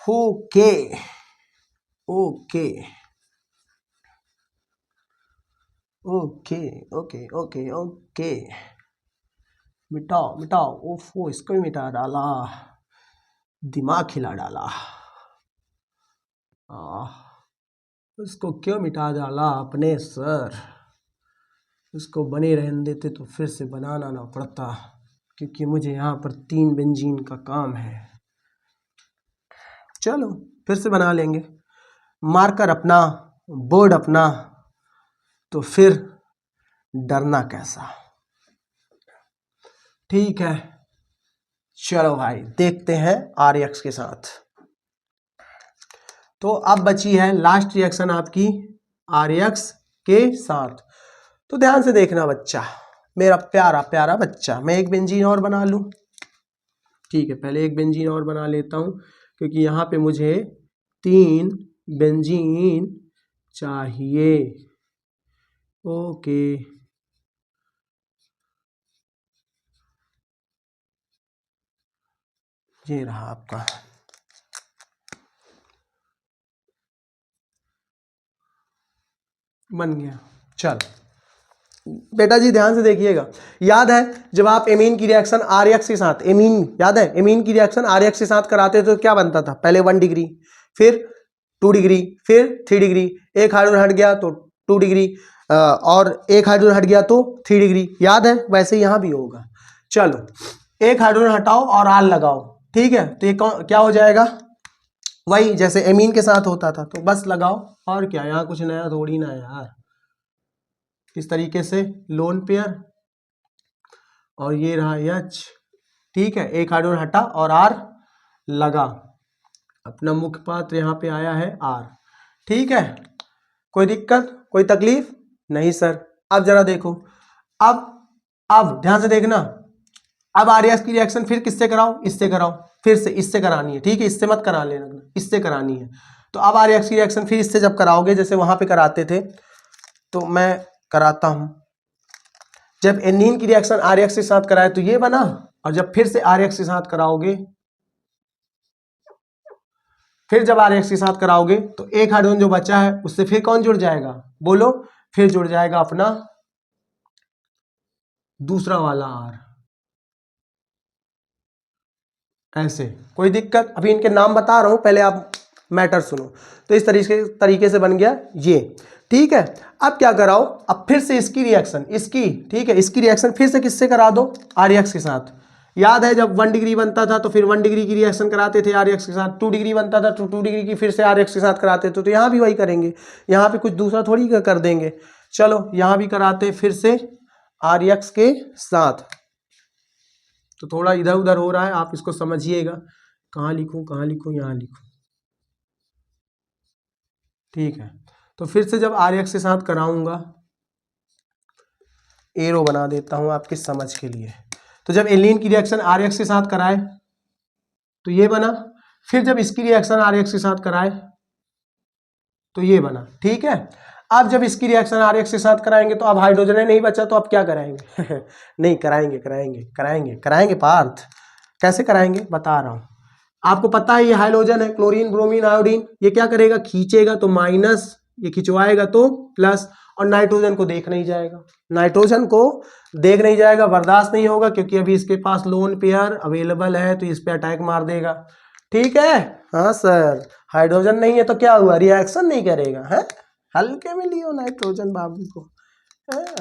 okay okay okay okay okay okay, मिटाओ मिटाओ, ओफो इसको भी मिटा डाला, दिमाग खिला डाला। उसको क्यों मिटा डाला आपने सर? उसको बने रहने देते तो फिर से बनाना ना पड़ता, क्योंकि मुझे यहाँ पर 3 बेंजीन का काम है। चलो फिर से बना लेंगे, मार्कर अपना, बोर्ड अपना, तो फिर डरना कैसा। ठीक है, चलो भाई देखते हैं RX के साथ। तो अब बची है लास्ट रिएक्शन आपकी RX के साथ। तो ध्यान से देखना बच्चा, मेरा प्यारा प्यारा बच्चा। मैं एक बेंजीन और बना लूं, ठीक है, पहले एक बेंजीन और बना लेता हूं, क्योंकि यहाँ पे मुझे 3 बेंजीन चाहिए। ओके, ये रहा आपका। बन गया। चल बेटा जी ध्यान से देखिएगा, याद है जब आप एमीन की रिएक्शन RX के साथ, एमीन याद है, एमीन की रिएक्शन RX के साथ कराते तो क्या बनता था? पहले 1 डिग्री, फिर 2 डिग्री, फिर 3 डिग्री, एक हाइड्रोजन हट गया तो 2 डिग्री, और एक हाइड्रोजन हट गया तो 3 डिग्री। याद है? वैसे यहाँ भी होगा। चलो एक हाइड्रोजन हटाओ और R लगाओ, ठीक है, तो ये क्या हो जाएगा? वही जैसे एमीन के साथ होता था, तो बस लगाओ, और क्या, यहाँ कुछ नया थोड़ी ना है यार। इस तरीके से लोन पेयर, और ये रहा H, ठीक है, एक हाइड्रोजन हटा और R लगा, अपना मुख्य पात्र यहाँ पे आया है R। ठीक है, कोई दिक्कत, कोई तकलीफ नहीं सर। अब जरा देखो, अब ध्यान से देखना, अब RX की रिएक्शन फिर किससे कराओ? इससे कराओ, फिर से इससे करानी है, ठीक है, इससे मत करा लेना, इससे करानी है। तो अब RX की रिएक्शन फिर इससे जब कराओगे, जैसे वहां पे कराते थे, तो मैं कराता हूं। जब एनीन की रिएक्शन RX के साथ कराए तो ये बना, और जब फिर से RX के साथ कराओगे, फिर जब RX के साथ कराओगे तो एक हाइड्रोजन जो बचा है उससे फिर कौन जुड़ जाएगा? बोलो, फिर जुड़ जाएगा अपना दूसरा वाला R। ऐसे कोई दिक्कत? अभी इनके नाम बता रहा हूं, पहले आप मैटर सुनो। तो इस तरीके से बन गया ये, ठीक है। अब क्या कराओ, अब फिर से इसकी रिएक्शन, इसकी, ठीक है, इसकी रिएक्शन फिर से किससे करा दो? RX के साथ। याद है जब 1 डिग्री बनता था तो फिर 1 डिग्री की रिएक्शन कराते थे RX के साथ, 2 डिग्री बनता था तो 2 डिग्री की फिर से RX के साथ कराते थे। तो यहाँ भी वही करेंगे, यहाँ पे कुछ दूसरा थोड़ी कर देंगे। चलो यहाँ भी कराते फिर से RX के साथ। तो थोड़ा इधर उधर हो रहा है, आप इसको समझिएगा। कहाँ लिखूं, कहाँ लिखूं, यहाँ लिखूं, ठीक है। तो फिर से जब RX के साथ कराऊंगा, एरो बना देता हूं आपकी समझ के लिए। तो जब एलिन की रिएक्शन RX के साथ कराए तो ये बना, फिर जब इसकी रिएक्शन RX के साथ कराए तो ये बना, ठीक है। अब जब इसकी रिएक्शन RX के साथ कराएंगे तो अब हाइड्रोजन नहीं बचा, तो अब क्या कराएंगे? नहीं, कराएंगे कराएंगे कराएंगे कराएंगे पार्थ। कैसे कराएंगे बता रहा हूं। आपको पता है ये हाइड्रोजन है, क्लोरीन ब्रोमीन आयोडीन, ये क्या करेगा? खींचेगा तो माइनस, ये खिंचवाएगा तो प्लस, और नाइट्रोजन को देख नहीं जाएगा, नाइट्रोजन को देख नहीं जाएगा, बर्दाश्त नहीं होगा, क्योंकि अभी इसके पास लोन पेयर अवेलेबल है, तो इस पे अटैक मार देगा, ठीक है। हाँ सर, हाइड्रोजन नहीं है तो क्या हुआ? रिएक्शन नहीं करेगा, है। हल्के में लियो नाइट्रोजन बाबू को,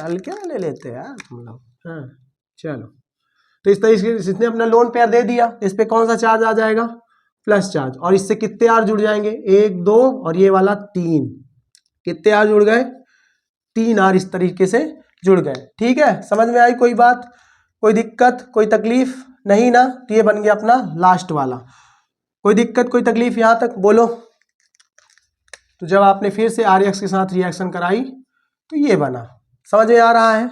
हल्के में ले लेते हैं यार तुम लोग। हाँ चलो, तो इस तरीके से इसने अपना लोन पेयर दे दिया, इस पे कौन सा चार्ज आ जाएगा? Plus charge. और इससे कितने आर जुड़ जाएंगे? 1 2 और ये वाला 3। कितने आर जुड़ गए? 3 आर इस तरीके से जुड़ गए, ठीक है। समझ में आई कोई बात, कोई दिक्कत, कोई तकलीफ नहीं ना? तो ये बन गया अपना लास्ट वाला। कोई दिक्कत, कोई तकलीफ यहां तक बोलो? तो जब आपने फिर से RX के साथ रिएक्शन कराई तो ये बना, समझ में आ रहा है?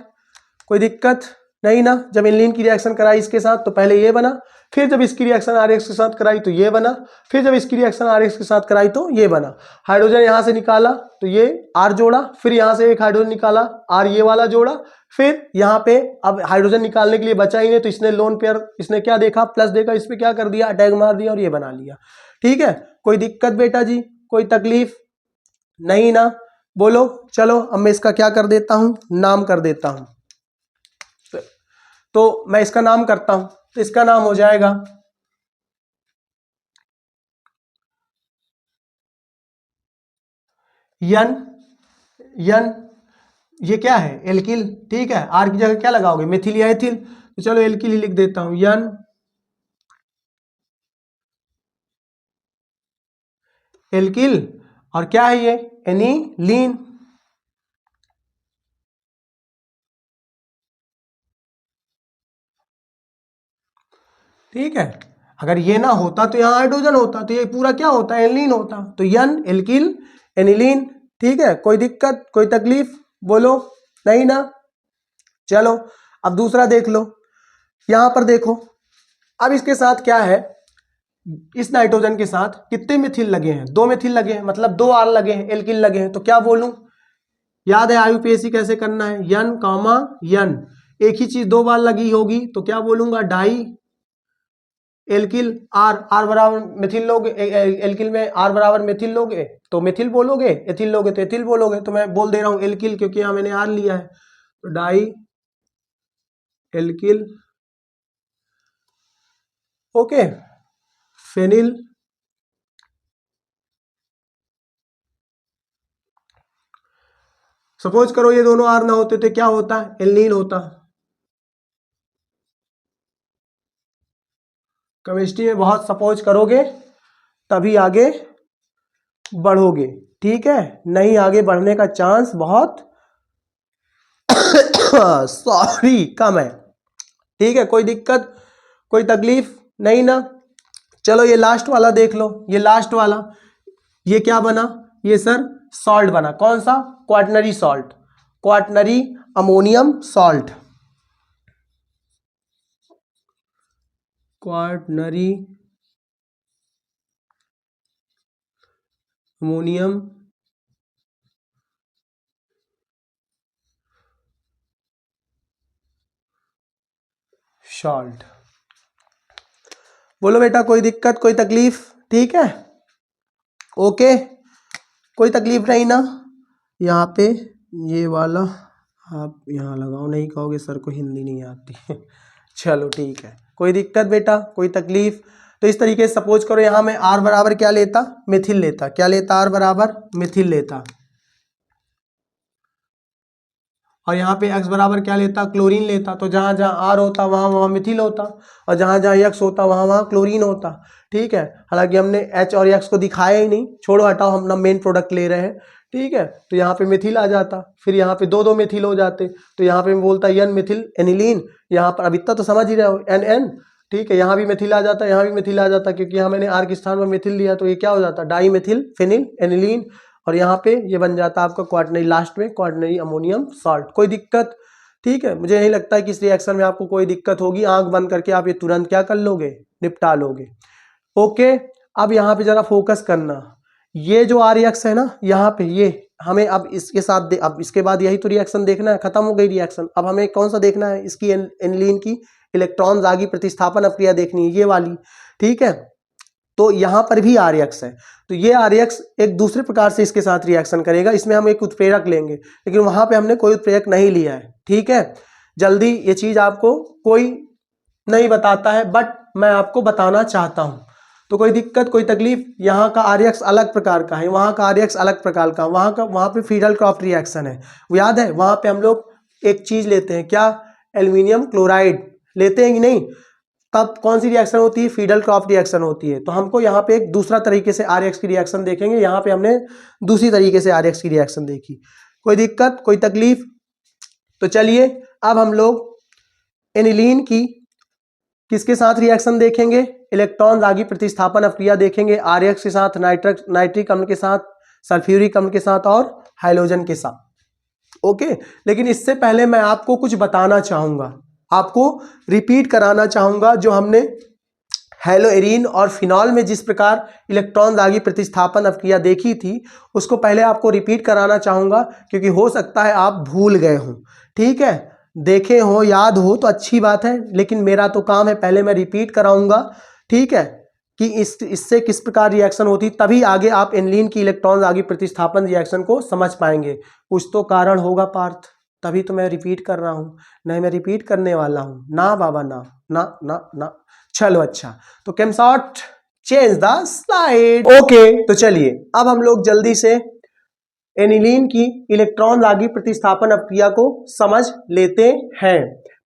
कोई दिक्कत नहीं ना? जब एनिलीन की रिएक्शन कराई इसके साथ तो पहले ये बना, फिर जब इसकी रिएक्शन RX के साथ कराई तो ये बना, फिर जब इसकी रिएक्शन RX के साथ कराई तो ये बना। हाइड्रोजन यहाँ से निकाला तो ये R जोड़ा, फिर यहाँ से एक हाइड्रोजन निकाला R ये वाला जोड़ा, फिर यहाँ पे अब हाइड्रोजन निकालने के लिए बचा ही नहीं तो इसने लोन पेयर, इसने क्या देखा प्लस देखा, इस पे क्या कर दिया अटैक मार दिया और ये बना लिया। ठीक है, कोई दिक्कत बेटा जी, कोई तकलीफ नहीं ना, बोलो। चलो अब मैं इसका क्या कर देता हूं, नाम कर देता हूं। तो मैं इसका नाम करता हूं, तो इसका नाम हो जाएगा यन। यन ये क्या है एल्किल, ठीक है। आर की जगह क्या लगाओगे मिथिल या एथिल, तो चलो एल्किल ही लिख देता हूं, यन एल्किल। और क्या है ये एनिलीन, ठीक है। अगर ये ना होता तो यहाँ हाइड्रोजन होता तो ये पूरा क्या होता एनिलीन होता, तो यन एल्किल एनिलीन। ठीक है, कोई दिक्कत कोई तकलीफ, बोलो नहीं ना। चलो अब दूसरा देख लो, यहां पर देखो। अब इसके साथ क्या है, इस नाइट्रोजन के साथ कितने मिथिल लगे हैं, 2 मिथिल लगे हैं, मतलब 2 R लगे हैं, एल्किल लगे हैं। तो क्या बोलूं, याद है IUPAC कैसे करना है, यन कामा यन, एक ही चीज 2 बार लगी होगी तो क्या बोलूंगा डाई एल्किल R। R बराबर मिथिल लोगे, एल्किल में R बराबर मिथिल लोगे तो मिथिल बोलोगे, एथिल लोगे तो एथिल बोलोगे। तो मैं बोल दे रहा हूं एल्किल क्योंकि यहां मैंने R लिया है, तो di alkyl, okay. Phenyl suppose करो ये दोनों R ना होते तो क्या होता, एल्नीन होता। केमिस्ट्री में बहुत सपोज करोगे तभी आगे बढ़ोगे, ठीक है, नहीं आगे बढ़ने का चांस बहुत सॉरी कम है। ठीक है, कोई दिक्कत कोई तकलीफ नहीं ना। चलो ये लास्ट वाला देख लो, ये लास्ट वाला ये क्या बना, ये सर सॉल्ट बना, कौन सा quaternary salt, quaternary ammonium salt, quaternary ammonium salt. बोलो बेटा कोई दिक्कत कोई तकलीफ, ठीक है, ओके, कोई तकलीफ नहीं ना। यहाँ पे ये वाला आप यहाँ लगाओ, नहीं कहोगे सर को हिंदी नहीं आती चलो ठीक है, कोई दिक्कत बेटा कोई तकलीफ। तो इस तरीके से सपोज करो यहाँ मैं R बराबर क्या लेता, मिथिल लेता, क्या लेता R बराबर मिथिल लेता, और यहाँ पे X बराबर क्या लेता क्लोरीन लेता। तो जहाँ जहाँ R होता वहाँ वहाँ मिथिल होता, और जहाँ जहाँ X होता वहाँ वहाँ क्लोरीन होता। ठीक है, हालांकि हमने H और X को दिखाया ही नहीं, छोड़ो हटाओ, हम ना मेन प्रोडक्ट ले रहे हैं। ठीक है, तो यहाँ पे मिथिल आ जाता, फिर यहाँ पे 2 2 मिथिल हो जाते, तो यहाँ पे मैं बोलता यन मिथिल एनिलीन, यहाँ पर अब इतना तो समझ ही रहे हो NN। ठीक है, यहाँ भी मिथिल आ जाता, यहाँ भी मिथिल आ जाता, क्योंकि यहाँ मैंने R के स्थान पर मिथिल लिया, तो ये क्या हो जाता डाई मिथिल फेनिल एनिलीन, और यहाँ पे ये बन जाता आपका क्वाटनरी, लास्ट में क्वाटनरी अमोनियम सॉल्ट। कोई दिक्कत, ठीक है, मुझे नहीं लगता है कि इस रिएक्शन में आपको कोई दिक्कत होगी, आंख बंद करके आप ये तुरंत क्या कर लोगे निपटा लोगे। ओके, अब यहाँ पे जरा फोकस करना, ये जो RX है ना यहाँ पे, ये हमें अब इसके साथ अब इसके बाद यही तो रिएक्शन देखना है, खत्म हो गई रिएक्शन। अब हमें कौन सा देखना है, इसकी एनिलीन की इलेक्ट्रॉन आगी प्रतिस्थापन अक्रिया देखनी है, ये वाली। ठीक है, तो यहाँ पर भी RX है, तो ये RX एक दूसरे प्रकार से इसके साथ रिएक्शन करेगा, इसमें हम एक उत्प्रेरक लेंगे, लेकिन वहां पे हमने कोई उत्प्रेरक नहीं लिया है। ठीक है, जल्दी ये चीज आपको कोई नहीं बताता है, बट मैं आपको बताना चाहता हूं, तो कोई दिक्कत कोई तकलीफ। यहाँ का RX अलग प्रकार का है, वहाँ का RX अलग प्रकार का, वहाँ पे फ्रीडल क्रॉफ्ट रिएक्शन है, वो याद है। वहाँ पे हम लोग एक चीज लेते हैं, क्या एल्यूमिनियम क्लोराइड लेते हैं कि नहीं, तब कौन सी रिएक्शन होती है, फीडल क्रॉफ्ट रिएक्शन होती है। तो हमको यहाँ पे एक दूसरा तरीके से RX की रिएक्शन देखेंगे, यहाँ पे हमने दूसरी तरीके से RX की रिएक्शन देखी, कोई दिक्कत कोई तकलीफ। तो चलिए अब हम लोग एनिलीन की किसके साथ रिएक्शन देखेंगे, इलेक्ट्रॉन दागी प्रतिस्थापन अक्रिया देखेंगे, RX के साथ, नाइट्रिक अम्ल के साथ, सल्फ्यूरिक अम्ल के साथ और हाइड्रोजन के साथ। ओके, लेकिन इससे पहले मैं आपको कुछ बताना चाहूंगा, आपको रिपीट कराना चाहूंगा जो हमने हेलोएरीन और फिनॉल में जिस प्रकार इलेक्ट्रॉन दागी प्रतिस्थापन अपक्रिया देखी थी उसको पहले आपको रिपीट कराना चाहूँगा, क्योंकि हो सकता है आप भूल गए हों। ठीक है, देखे हो, याद हो तो अच्छी बात है, लेकिन मेरा तो काम है पहले मैं रिपीट कराऊंगा। ठीक है, कि इससे किस प्रकार रिएक्शन होती, तभी आगे आप एनिलीन की इलेक्ट्रॉन दागी प्रतिस्थापन रिएक्शन को समझ पाएंगे। कुछ तो कारण होगा पार्थ, तभी तो मैं रिपीट कर रहा हूँ। नहीं मैं रिपीट करने वाला हूँ ना बाबा, ना ना ना ना। चलो अच्छा, तो केमशॉट चेंज द स्लाइड। ओके, तो चलिए अब हम लोग जल्दी से एनिलीन की इलेक्ट्रॉन दागी प्रतिस्थापन अपक्रिया को समझ लेते हैं।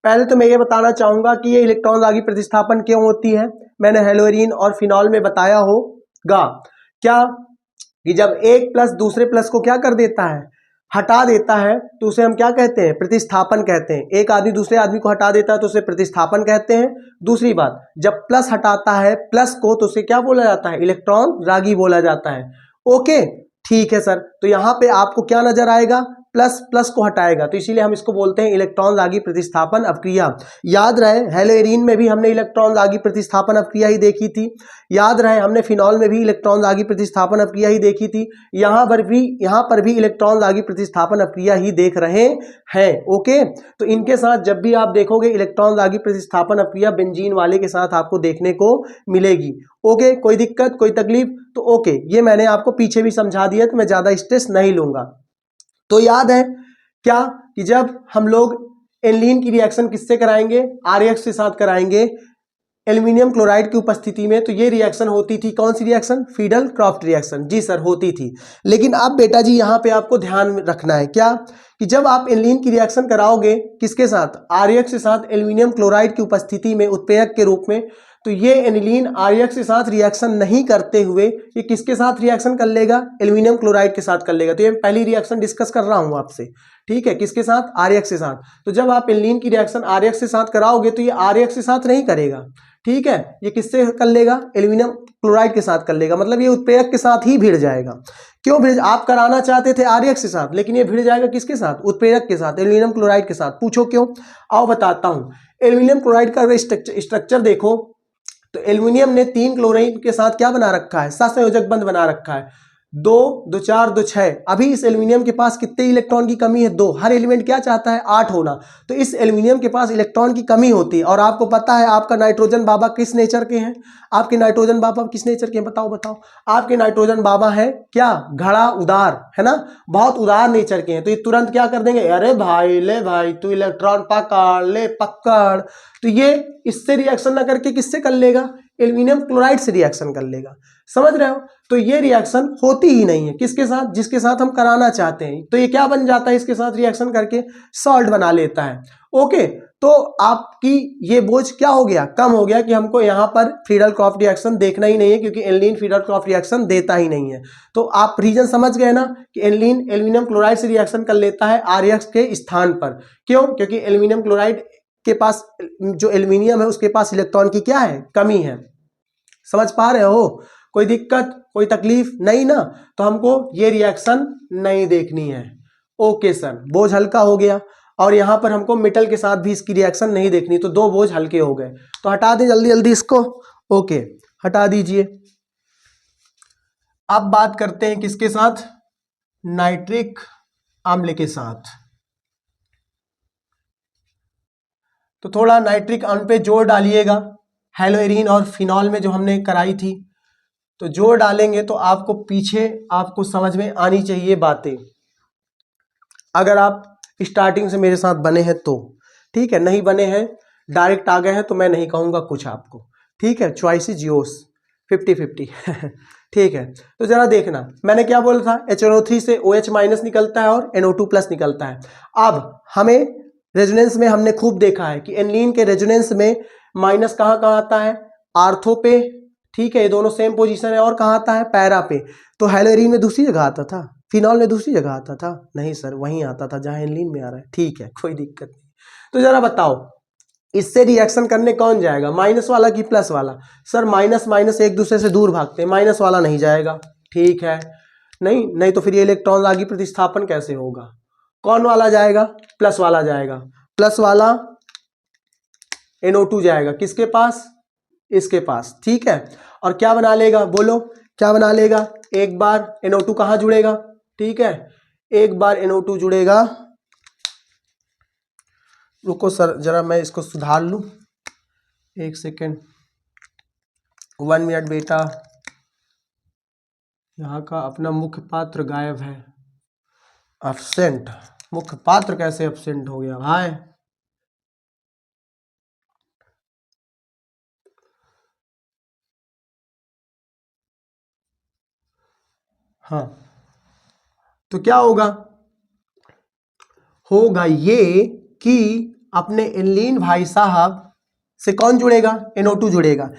पहले तो मैं ये बताना चाहूंगा कि ये इलेक्ट्रॉन दागी प्रतिस्थापन क्यों होती है। मैंने हेलोएरीन और फिनॉल में बताया होगा क्या, कि जब एक प्लस दूसरे प्लस को क्या कर देता है, हटा देता है, तो उसे हम क्या कहते हैं, प्रतिस्थापन कहते हैं। एक आदमी दूसरे आदमी को हटा देता है तो उसे प्रतिस्थापन कहते हैं। दूसरी बात, जब प्लस हटाता है प्लस को तो उसे क्या बोला जाता है, इलेक्ट्रॉन दागी बोला जाता है। ओके ठीक है सर, तो यहां पे आपको क्या नजर आएगा, प्लस प्लस को हटाएगा, तो इसीलिए हम इसको बोलते हैं इलेक्ट्रॉन दागी प्रतिस्थापन अपक्रिया। याद रहे हेलोएरीन में भी हमने इलेक्ट्रॉन दागी प्रतिस्थापन अपक्रिया ही देखी थी, याद रहे हमने फिनॉल में भी इलेक्ट्रॉन दागी प्रतिस्थापन अपक्रिया ही देखी थी, यहां पर भी इलेक्ट्रॉन दागी प्रतिस्थापन अपक्रिया ही देख रहे हैं। ओके, तो इनके साथ जब भी आप देखोगे इलेक्ट्रॉन दागी प्रतिस्थापन अपक्रिया बेंजीन वाले के साथ आपको देखने को मिलेगी। ओके, कोई दिक्कत कोई तकलीफ, तो ओके ये मैंने आपको पीछे भी समझा दिया, तो मैं ज्यादा स्ट्रेस नहीं लूंगा। तो याद है क्या, कि जब हम लोग एनिलीन की रिएक्शन किससे कराएंगे, आरएक्स के साथ कराएंगे एल्यूमिनियम क्लोराइड की उपस्थिति में, तो ये रिएक्शन होती थी, कौन सी रिएक्शन, फ्रीडल क्रॉफ्ट रिएक्शन। जी सर होती थी, लेकिन अब बेटा जी यहाँ पे आपको ध्यान रखना है क्या, कि जब आप एनिलीन की रिएक्शन कराओगे किसके साथ, आरएक्स के साथ एल्यूमिनियम क्लोराइड की उपस्थिति में उत्प्रेरक के रूप में, तो ये एनिलीन आरएक्स के साथ रिएक्शन नहीं करते हुए ये किसके साथ रिएक्शन कर लेगा, एल्यूमिनियम क्लोराइड के साथ कर लेगा। तो ये पहली रिएक्शन डिस्कस कर रहा हूं आपसे, ठीक है, किसके साथ, आरएक्स के साथ। तो जब आप एनिलीन की रिएक्शन आरएक्स के साथ कराओगे तो ये आरएक्स के साथ नहीं करेगा, ठीक है, ये किससे कर लेगा, एल्यूमिनियम क्लोराइड के साथ कर लेगा, मतलब ये उत्प्रेरक के साथ ही भिड़ जाएगा। क्यों भिड़, आप कराना चाहते थे आरएक्स के साथ, लेकिन ये भिड़ जाएगा किसके साथ, उत्प्रेरक के साथ, एल्यूमिनियम क्लोराइड के साथ। पूछो क्यों, आओ बताता हूं। एल्यूमिनियम क्लोराइड का स्ट्रक्चर देखो, तो एल्यूमिनियम ने 3 क्लोरीन के साथ क्या बना रखा है, सहसंयोजक बंध बना रखा है, 2 2 4 2 6। अभी इस एल्यूमिनियम के पास कितने इलेक्ट्रॉन की कमी है, 2। हर एलिमेंट क्या चाहता है, 8 होना, तो इस एल्यूमिनियम के पास इलेक्ट्रॉन की कमी होती है। और आपको पता है आपका नाइट्रोजन बाबा किस नेचर के हैं, आपके नाइट्रोजन बाबा किस नेचर के हैं, बताओ बताओ। आपके नाइट्रोजन बाबा है क्या, घड़ा उदार है ना, बहुत उदार नेचर के हैं। तो ये तुरंत क्या कर देंगे, अरे भाई ले भाई तू इलेक्ट्रॉन पकड़ ले पकड़, तो ये इससे रिएक्शन ना करके किससे कर लेगा, एल्यूमिनियम क्लोराइड से रिएक्शन कर लेगा। समझ रहे हो, तो ये रिएक्शन होती ही नहीं है किसके साथ, जिसके साथ हम कराना चाहते हैं। तो ये क्या बन जाता है, इसके साथ रिएक्शन करके सॉल्ट बना लेता है। ओके, तो आपकी ये बोझ क्या हो गया, कम हो गया, कि हमको यहाँ पर फ्रीडल क्रॉफ्ट रिएक्शन देखना ही नहीं है, क्योंकि एनिलीन फ्रीडल क्रॉफ्ट रिएक्शन देता ही नहीं है। तो आप रीजन समझ गए ना, कि एनिलीन एल्यूमिनियम क्लोराइड से रिएक्शन कर लेता है आरएक्स के स्थान पर। क्यों, क्योंकि एल्यूमिनियम क्लोराइड के पास, जो एल्यूमिनियम है उसके पास इलेक्ट्रॉन की क्या है, कमी है। समझ पा रहे हो, कोई दिक्कत कोई तकलीफ नहीं ना, तो हमको ये रिएक्शन नहीं देखनी है। ओके सर, बोझ हल्का हो गया। और यहां पर हमको मेटल के साथ भी इसकी रिएक्शन नहीं देखनी, तो 2 बोझ हल्के हो गए। तो हटा दें जल्दी जल्दी इसको। ओके, हटा दीजिए। अब बात करते हैं किसके साथ, नाइट्रिक अम्ल के साथ। तो थोड़ा नाइट्रिक अम्ल पे जोर डालिएगा, हेलोएरीन और फिनॉल में जो हमने कराई थी, तो जोर डालेंगे तो आपको पीछे आपको समझ में आनी चाहिए बातें, अगर आप स्टार्टिंग से मेरे साथ बने हैं तो। ठीक है, नहीं बने हैं डायरेक्ट आ गए हैं तो मैं नहीं कहूँगा कुछ आपको, ठीक है, चॉइस इज योर्स, 50-50 ठीक है। तो जरा देखना मैंने क्या बोला था, HNO3 से OH माइनस निकलता है और NO2 प्लस निकलता है। अब हमें रेजोनेंस में हमने खूब देखा है कि एनिलीन के रेजोनेंस में माइनस कहाँ कहाँ आता है, आर्थो पे, ठीक है, ये दोनों सेम पोजीशन है, और कहाँ आता है, पैरा पे। तो हेलोएरीन में दूसरी जगह आता था, फिनॉल में दूसरी जगह आता था, नहीं सर वहीं आता था जहां एनिलीन में आ रहा है, ठीक है कोई दिक्कत नहीं। तो जरा बताओ इससे रिएक्शन करने कौन जाएगा, माइनस वाला कि प्लस वाला। सर माइनस माइनस एक दूसरे से दूर भागते हैं, माइनस वाला नहीं जाएगा, ठीक है, नहीं नहीं, तो फिर ये इलेक्ट्रॉन दागी प्रतिस्थापन कैसे होगा, कौन वाला जाएगा, प्लस वाला जाएगा, प्लस वाला NO2 जाएगा किसके पास, इसके पास, ठीक है। और क्या बना लेगा, बोलो क्या बना लेगा, एक बार NO2 कहाँ जुड़ेगा, ठीक है, एक बार NO2 जुड़ेगा। रुको सर जरा मैं इसको सुधार लूं, एक सेकेंड, 1 मिनट बेटा। यहाँ का अपना मुख्य पात्र गायब है, एब्सेंट। मुख्य पात्र कैसे एब्सेंट हो गया भाई, हाँ तो क्या होगा, होगा ये कि अपने एल्लीन भाई साहब से कौन जुड़ेगा, NO2 जुड़ेगा।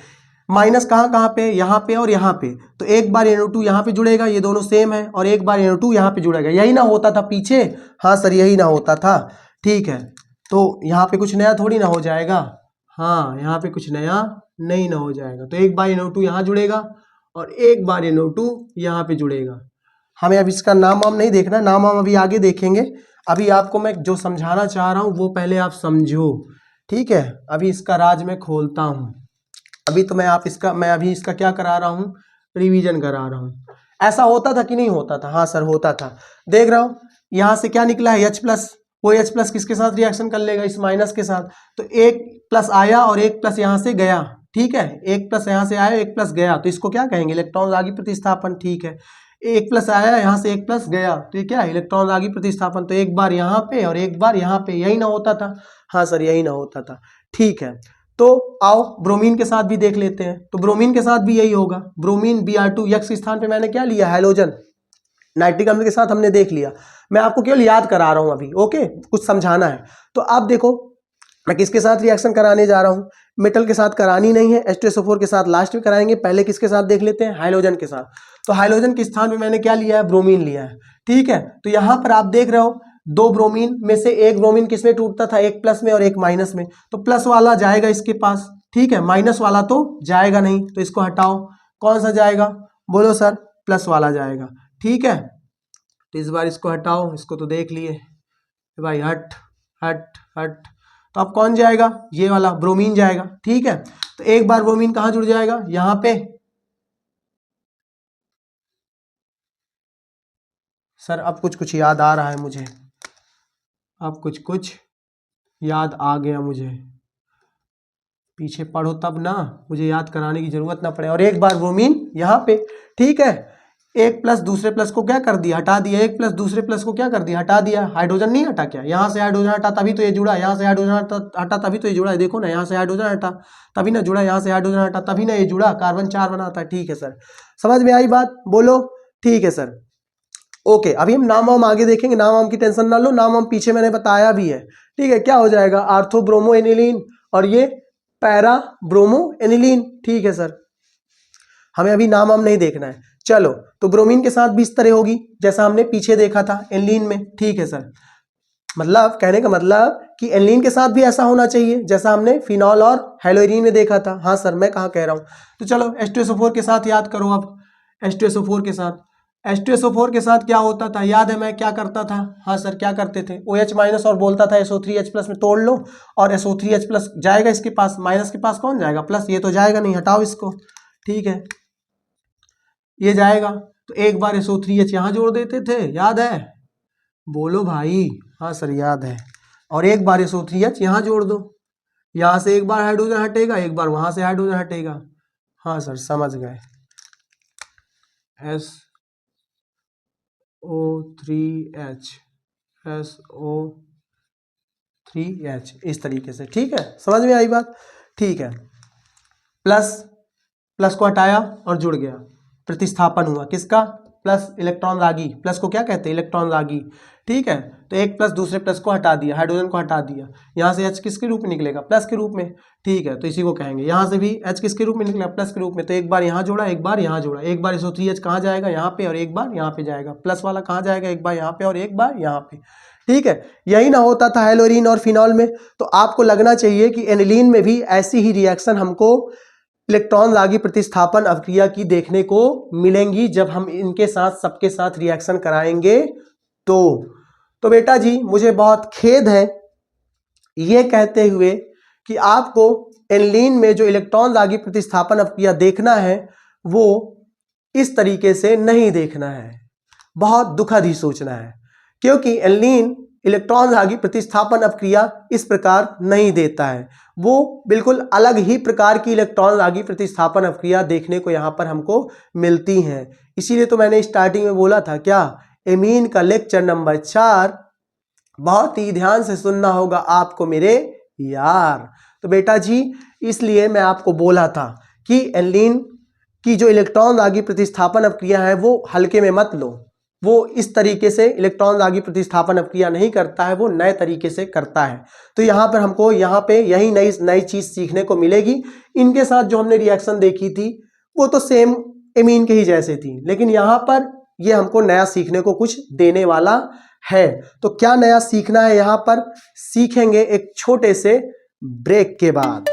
माइनस कहाँ कहाँ पे, यहाँ पे और यहाँ पे, तो एक बार NO2 यहाँ पे जुड़ेगा, ये दोनों सेम है, और एक बार NO2 यहाँ पे जुड़ेगा। यही ना होता था पीछे, हाँ सर यही ना होता था, ठीक है। तो यहाँ पे कुछ नया थोड़ी ना हो जाएगा, हाँ यहाँ पे कुछ नया नहीं ना हो जाएगा। तो एक बार NO2 यहाँ जुड़ेगा और एक बार NO2 यहाँ पे जुड़ेगा। हमें अब इसका नाम वाम नहीं देखना, नाम वाम अभी आगे देखेंगे। अभी आपको मैं जो समझाना चाह रहा हूँ वो पहले आप समझो, ठीक है। अभी इसका राज मैं खोलता हूँ। अभी तो मैं अभी इसका क्या करा रहा हूँ, रिवीजन करा रहा हूँ। ऐसा होता था कि नहीं होता था, हाँ सर होता था। देख रहा हूँ यहाँ से क्या निकला है H+, वो H+ किसके साथ रिएक्शन कर लेगा, इस माइनस के साथ। तो एक प्लस आया और एक प्लस यहाँ से गया, ठीक है, एक प्लस यहाँ से आया एक प्लस गया, तो इसको क्या कहेंगे, इलेक्ट्रॉन रागी प्रतिस्थापन, ठीक है। एक प्लस आया यहाँ से एक प्लस गया, तो ये क्या है, इलेक्ट्रॉन रागी प्रतिस्थापन। तो एक बार यहाँ पे और एक बार यहाँ पे, यही ना होता था, हाँ सर यही ना होता था, ठीक है। तो आओ ब्रोमीन के साथ भी देख लेते हैं। तो ब्रोमीन के साथ भी यही होगा, ब्रोमीन Br2 यक्ष के स्थान पे मैंने क्या लिया, हैलोजन। नाइट्रिक अम्ल के साथ हमने देख लिया, मैं आपको केवल याद करा रहा हूं अभी, ओके, कुछ समझाना है। तो आप देखो मैं किसके साथ रिएक्शन कराने जा रहा हूं, मेटल के साथ करानी नहीं है, H2SO4 के साथ लास्ट में कराएंगे। पहले किसके साथ देख लेते हैं, हाइड्रोजन के साथ। तो हाइड्रोजन के स्थान पे मैंने क्या लिया है, ब्रोमीन लिया है, ठीक है। तो यहां पर आप देख रहे हो दो ब्रोमीन में से एक ब्रोमीन किसमें टूटता था, एक प्लस में और एक माइनस में। तो प्लस वाला जाएगा इसके पास, ठीक है, माइनस वाला तो जाएगा नहीं, तो इसको हटाओ। कौन सा जाएगा, बोलो सर, प्लस वाला जाएगा, ठीक है। तो इस बार इसको हटाओ, इसको तो देख लिए भाई, हट हट हट। तो अब कौन जाएगा, ये वाला ब्रोमीन जाएगा, ठीक है। तो एक बार ब्रोमीन कहाँ जुड़ जाएगा, यहाँ पे। सर अब कुछ कुछ याद आ रहा है मुझे, अब कुछ कुछ याद आ गया मुझे, पीछे पढ़ो तब ना, मुझे याद कराने की जरूरत ना पड़े। और एक बार ब्रोमीन यहाँ पे, ठीक है, एक प्लस दूसरे प्लस को क्या कर दिया, हटा दिया। एक प्लस दूसरे प्लस को क्या कर दिया, हटा दिया। हाइड्रोजन नहीं हटा क्या, यहाँ से हाइड्रोजन हटा तभी तो ये जुड़ा, यहाँ से हाइड्रोजन हटा तभी तो ये जुड़ा है। देखो ना, यहाँ से हाइड्रोजन हटा तभी ना जुड़ा, यहाँ से हाइड्रोजन हटा तभी ना ये जुड़ा, कार्बन 4 बनाता है, ठीक है सर। समझ में आई बात, बोलो ठीक है सर, ओके। अभी हम नाम वाम आगे देखेंगे, नाम वाम की टेंशन ना लो, नाम वाम पीछे मैंने बताया भी है, ठीक है। क्या हो जाएगा, आर्थो ब्रोमो एनिलीन और ये पैरा ब्रोमो एनिलीन, ठीक है सर। हमें अभी नाम वाम नहीं देखना है, चलो। तो ब्रोमीन के साथ भी इस तरह होगी जैसा हमने पीछे देखा था एनिलीन में, ठीक है सर। मतलब कहने का मतलब कि एनिलीन के साथ भी ऐसा होना चाहिए जैसा हमने फिनॉल और हेलोइरीन में देखा था। हाँ सर मैं कहाँ कह रहा हूँ। तो चलो H2SO4 के साथ याद करो अब, H2SO4 के साथ, H2SO4 के साथ क्या होता था, याद है मैं क्या करता था, हाँ सर क्या करते थे, OH- और बोलता था SO3H+ में तोड़ लो, और SO3H+ जाएगा इसके पास, माइनस के पास कौन जाएगा, प्लस। ये तो जाएगा नहीं, हटाओ इसको, ठीक है, ये जाएगा। तो एक बार SO3H यहाँ जोड़ देते थे, याद है, बोलो भाई, हाँ सर याद है। और एक बार SO3H यहाँ जोड़ दो, यहाँ से एक बार हाइड्रोजन हटेगा, एक बार वहाँ से हाइड्रोजन हटेगा, हाँ सर समझ गए। SO3H SO3H इस तरीके से, ठीक है, समझ में आई बात, ठीक है। प्लस प्लस को हटाया और जुड़ गया, प्रतिस्थापन हुआ किसका, प्लस इलेक्ट्रॉन रागी, प्लस को क्या कहते हैं, इलेक्ट्रॉन रागी, ठीक है। तो एक प्लस दूसरे प्लस को हटा दिया, हाइड्रोजन को हटा दिया, यहाँ से H किसके रूप में निकलेगा, प्लस के रूप में, ठीक है। तो इसी को कहेंगे, यहाँ से भी H किसके रूप में निकलेगा, प्लस के रूप में। तो एक बार यहाँ जोड़ा, एक बार यहाँ जोड़ा, एक बार SO3H कहाँ जाएगा, यहाँ पे, और एक बार यहाँ पे जाएगा। प्लस वाला कहाँ जाएगा, एक बार यहाँ पे और एक बार यहाँ पे, ठीक है। यही ना होता था हेलोरीन और फिनॉल में। तो आपको लगना चाहिए कि एनिलीन में भी ऐसी ही रिएक्शन हमको इलेक्ट्रॉन रागी प्रतिस्थापन अवक्रिया की देखने को मिलेंगी जब हम इनके साथ सबके साथ रिएक्शन कराएंगे। तो बेटा जी मुझे बहुत खेद है ये कहते हुए कि आपको एनिलीन में जो इलेक्ट्रॉन दागी प्रतिस्थापन अपक्रिया देखना है वो इस तरीके से नहीं देखना है। बहुत दुखद ही सूचना है, क्योंकि एनिलीन इलेक्ट्रॉन दागी प्रतिस्थापन अपक्रिया इस प्रकार नहीं देता है। वो बिल्कुल अलग ही प्रकार की इलेक्ट्रॉन दागी प्रतिस्थापन अपक्रिया देखने को यहाँ पर हमको मिलती हैं। इसीलिए तो मैंने स्टार्टिंग में बोला था क्या, एमीन का लेक्चर नंबर 4 बहुत ही ध्यान से सुनना होगा आपको मेरे यार। तो बेटा जी इसलिए मैं आपको बोला था कि एनिलीन की जो इलेक्ट्रॉन दागी प्रतिस्थापन अपक्रिया है वो हल्के में मत लो। वो इस तरीके से इलेक्ट्रॉन दागी प्रतिस्थापन अपक्रिया नहीं करता है, वो नए तरीके से करता है। तो यहाँ पर हमको यहाँ पे यही नई चीज सीखने को मिलेगी। इनके साथ जो हमने रिएक्शन देखी थी वो तो सेम एमीन के ही जैसे थी, लेकिन यहाँ पर ये हमको नया सीखने को कुछ देने वाला है। तो क्या नया सीखना है यहाँ पर, सीखेंगे एक छोटे से ब्रेक के बाद।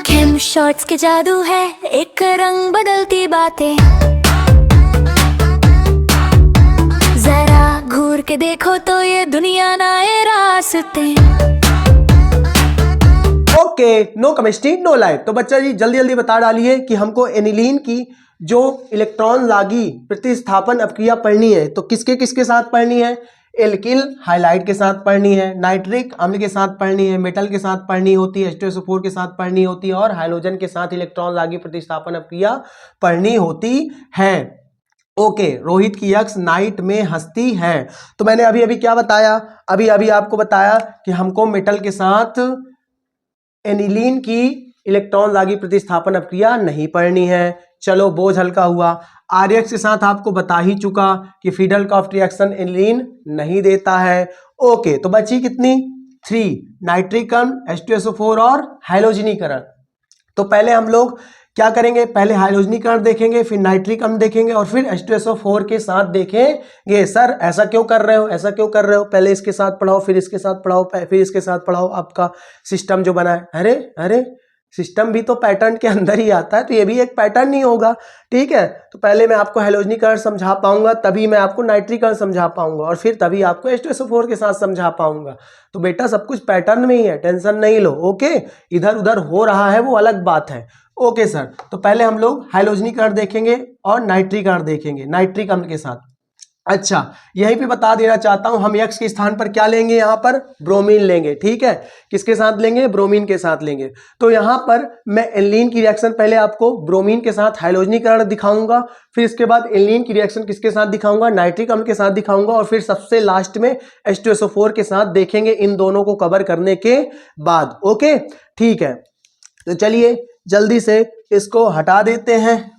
केम शॉट्स के जादू है, एक रंग बदलती बातें, जरा घूर के देखो तो ये दुनिया नए रास्ते। Okay, no chemistry no life. तो बच्चा जी जल्दी जल्दी बता डालिए कि हमको एनिलीन की जो इलेक्ट्रॉन दागी प्रतिस्थापन अपक्रिया पढ़नी है तो किसके किसके साथ पढ़नी है, एल्किल हाइलाइड के साथ पढ़नी है, नाइट्रिक अम्ल के साथ पढ़नी है, मेटल के साथ पढ़नी होती है, H2SO4 के साथ पढ़नी होती है और हाइड्रोजन के साथ इलेक्ट्रॉन दागी प्रतिस्थापन अपक्रिया पढ़नी होती है। ओके, रोहित की यक्ष नाइट में हंसती है। तो मैंने अभी अभी क्या बताया, अभी अभी आपको बताया कि हमको मेटल के साथ एनिलीन की इलेक्ट्रॉन दागी प्रतिस्थापन अपक्रिया नहीं पढ़नी है। चलो बोझ हल्का हुआ। आरएक्स के साथ आपको बता ही चुका कि फीडल का रिएक्शन एनिलीन नहीं देता है। ओके, तो बची कितनी 3, नाइट्रिक अम्ल, H2SO4 और हाइड्रोजनीकरण। तो पहले हम लोग क्या करेंगे, पहले हाइड्रोजनीकरण देखेंगे, फिर नाइट्रिक अम्ल देखेंगे और फिर H2SO4 के साथ देखेंगे। सर ऐसा क्यों कर रहे हो, ऐसा क्यों कर रहे हो, पहले इसके साथ पढ़ाओ फिर इसके साथ पढ़ाओ फिर इसके साथ पढ़ाओ, आपका सिस्टम जो बना है। अरे अरे सिस्टम भी तो पैटर्न के अंदर ही आता है, तो ये भी एक पैटर्न ही होगा। ठीक है, तो पहले मैं आपको हाइड्रोजनीकरण समझा पाऊंगा, तभी मैं आपको नाइट्रीकरण समझा पाऊंगा और फिर तभी आपको H2SO4 के साथ समझा पाऊंगा। तो बेटा सब कुछ पैटर्न में ही है, टेंशन नहीं लो। ओके, इधर उधर हो रहा है वो अलग बात है। ओके सर, तो पहले हम लोग हाइड्रोजनीकरण देखेंगे और नाइट्रीकरण देखेंगे नाइट्रिक अम्ल के साथ। अच्छा, यहीं पे बता देना चाहता हूं, हम यक्ष के स्थान पर क्या लेंगे, यहां पर ब्रोमीन लेंगे। ठीक है, किसके साथ लेंगे, ब्रोमीन के साथ लेंगे। तो यहां पर मैं एनिलीन की रिएक्शन पहले आपको ब्रोमीन के साथ हाइड्रोजनीकरण दिखाऊंगा, फिर इसके बाद एनिलीन की रिएक्शन किसके साथ दिखाऊंगा, नाइट्रिक अम्ल के साथ दिखाऊंगा और फिर सबसे लास्ट में H2SO4 के साथ देखेंगे, इन दोनों को कवर करने के बाद। ओके ठीक है, तो चलिए जल्दी से इसको हटा देते हैं,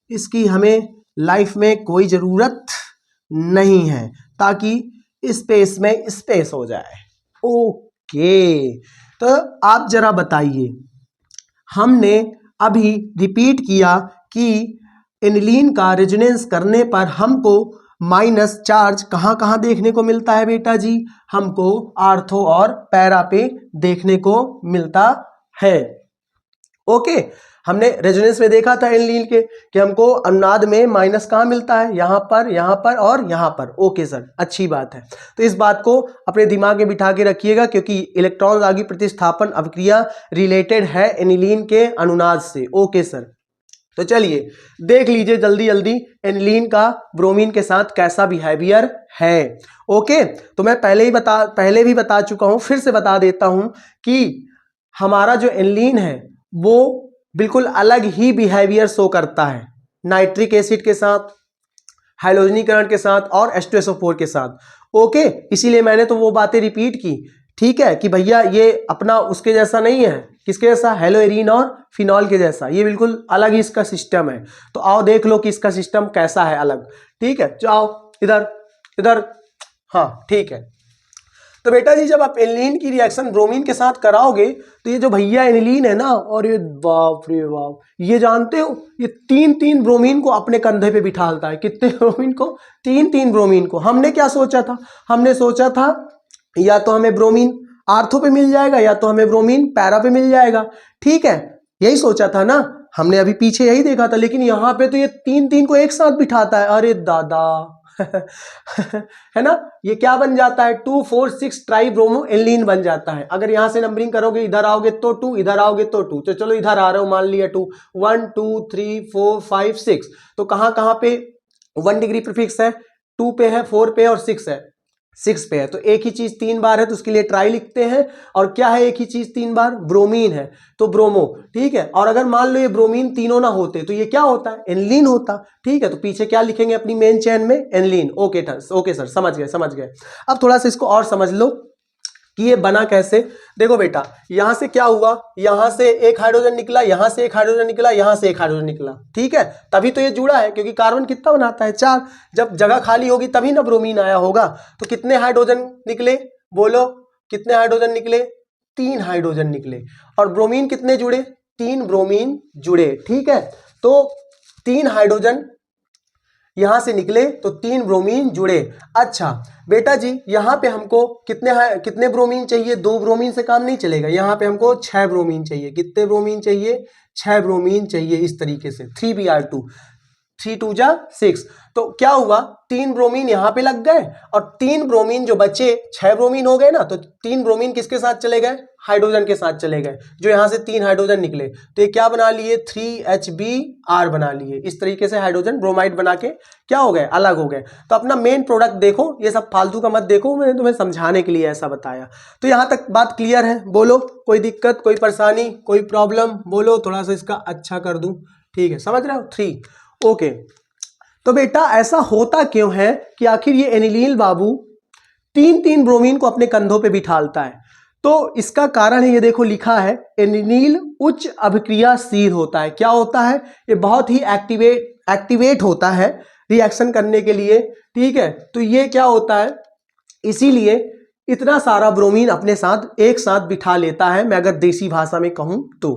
इसकी हमें लाइफ में कोई जरूरत नहीं है, ताकि स्पेस में स्पेस हो जाए। ओके, तो आप जरा बताइए, हमने अभी रिपीट किया कि एनिलीन का रेजोनेंस करने पर हमको माइनस चार्ज कहाँ कहाँ देखने को मिलता है बेटा जी, हमको आर्थो और पैरा पे देखने को मिलता है। ओके, हमने रेजोनेंस में देखा था एनिलीन के कि हमको अनुनाद में माइनस कहाँ मिलता है, यहाँ पर और यहाँ पर। ओके सर, अच्छी बात है। तो इस बात को अपने दिमाग में बिठा के रखिएगा, क्योंकि इलेक्ट्रॉन दागी प्रतिस्थापन अभिक्रिया रिलेटेड है एनिलीन के अनुनाद से। ओके सर, तो चलिए देख लीजिए जल्दी जल्दी एनिलीन का ब्रोमीन के साथ कैसा बिहेवियर है। ओके, तो मैं पहले भी बता चुका हूं, फिर से बता देता हूं कि हमारा जो एनिलीन है वो बिल्कुल अलग ही बिहेवियर शो करता है नाइट्रिक एसिड के साथ, हाइड्रोजनीकरण के साथ और H2SO4 के साथ। ओके, इसीलिए मैंने तो वो बातें रिपीट की। ठीक है कि भैया ये अपना उसके जैसा नहीं है, किसके जैसा, हेलोएरीन और फिनॉल के जैसा, ये बिल्कुल अलग ही इसका सिस्टम है। तो आओ देख लो कि इसका सिस्टम कैसा है अलग। ठीक है, जाओ इधर इधर, हाँ ठीक है। तो बेटा जी जब आप एनिलीन की रिएक्शन ब्रोमीन के साथ कराओगे तो ये जो भैया एनिलीन है ना, और ये बाप रे बाप, ये जानते हो ये 3-3 ब्रोमीन को अपने कंधे पे बिठाता है। कितने ब्रोमीन को, 3-3 ब्रोमीन को। हमने क्या सोचा था, हमने सोचा था या तो हमें ब्रोमीन आर्थो पे मिल जाएगा या तो हमें ब्रोमीन पैरा पे मिल जाएगा। ठीक है, यही सोचा था ना, हमने अभी पीछे यही देखा था। लेकिन यहाँ पे तो ये 3-3 को एक साथ बिठाता है। अरे दादा, है ना, ये क्या बन जाता है 2,4,6 ट्राई ब्रोमो एनिलीन बन जाता है। अगर यहां से नंबरिंग करोगे, इधर आओगे तो 2, इधर आओगे तो 2, तो चलो इधर आ रहे हो, मान लिया 2, 1 2 3 4 5 6, तो कहां कहां पे 1 डिग्री प्रीफिक्स है, 2 पे है, 4 पे और 6 है, 6 पे है, तो एक ही चीज 3 बार है तो उसके लिए ट्राई लिखते हैं। और क्या है एक ही चीज 3 बार, ब्रोमीन है तो ब्रोमो, ठीक है। और अगर मान लो ये ब्रोमीन तीनों ना होते तो ये क्या होता है, एनिलीन होता, ठीक है। तो पीछे क्या लिखेंगे अपनी मेन चेन में, एनिलीन। ओके सर, समझ गए। अब थोड़ा सा इसको और समझ लो कि ये बना कैसे। देखो बेटा, यहां से क्या हुआ, यहां से एक हाइड्रोजन निकला, यहां से एक हाइड्रोजन निकला, यहां से एक हाइड्रोजन निकला, ठीक है। तभी तो ये जुड़ा है, क्योंकि कार्बन कितना बनाता है 4, जब जगह खाली होगी तभी ना ब्रोमीन आया होगा। तो कितने हाइड्रोजन निकले, बोलो कितने हाइड्रोजन निकले, 3 हाइड्रोजन निकले। और ब्रोमीन कितने जुड़े, 3 ब्रोमीन जुड़े, ठीक है। तो 3 हाइड्रोजन यहां से निकले तो 3 ब्रोमीन जुड़े। अच्छा बेटा जी, यहां पे हमको कितने ब्रोमीन चाहिए, 2 ब्रोमीन से काम नहीं चलेगा, यहां पे हमको 6 ब्रोमीन चाहिए। कितने ब्रोमीन चाहिए, 6 ब्रोमीन चाहिए, इस तरीके से 3Br2, 3 2 जा 6। तो क्या हुआ, 3 ब्रोमीन यहां पे लग गए और 3 ब्रोमीन जो बचे, 6 ब्रोमीन हो गए ना, तो 3 ब्रोमीन किसके साथ चले गए, हाइड्रोजन के साथ चले गए, जो यहां से 3 हाइड्रोजन निकले। तो ये क्या बना लिए, 3HBr बना लिए। इस तरीके से हाइड्रोजन ब्रोमाइड बना के क्या हो गए, अलग हो गए। तो अपना मेन प्रोडक्ट देखो, ये सब फालतू का मत देखो, मैंने तुम्हें समझाने के लिए ऐसा बताया। तो यहां तक बात क्लियर है, बोलो कोई दिक्कत, कोई परेशानी, कोई प्रॉब्लम, बोलो, थोड़ा सा इसका अच्छा कर दूं, ठीक है, समझ रहे हो। 3 ओके। तो बेटा ऐसा होता क्यों है कि आखिर ये एनिलीन बाबू 3 ब्रोमीन को अपने कंधों पे बिठालता है। तो इसका कारण है, ये देखो लिखा है, एनिलीन उच्च अभिक्रियाशील होता है। क्या होता है, ये बहुत ही एक्टिवेट होता है रिएक्शन करने के लिए, ठीक है। तो ये क्या होता है, इसीलिए इतना सारा ब्रोमीन अपने साथ एक साथ बिठा लेता है, मैं अगर देसी भाषा में कहूं तो,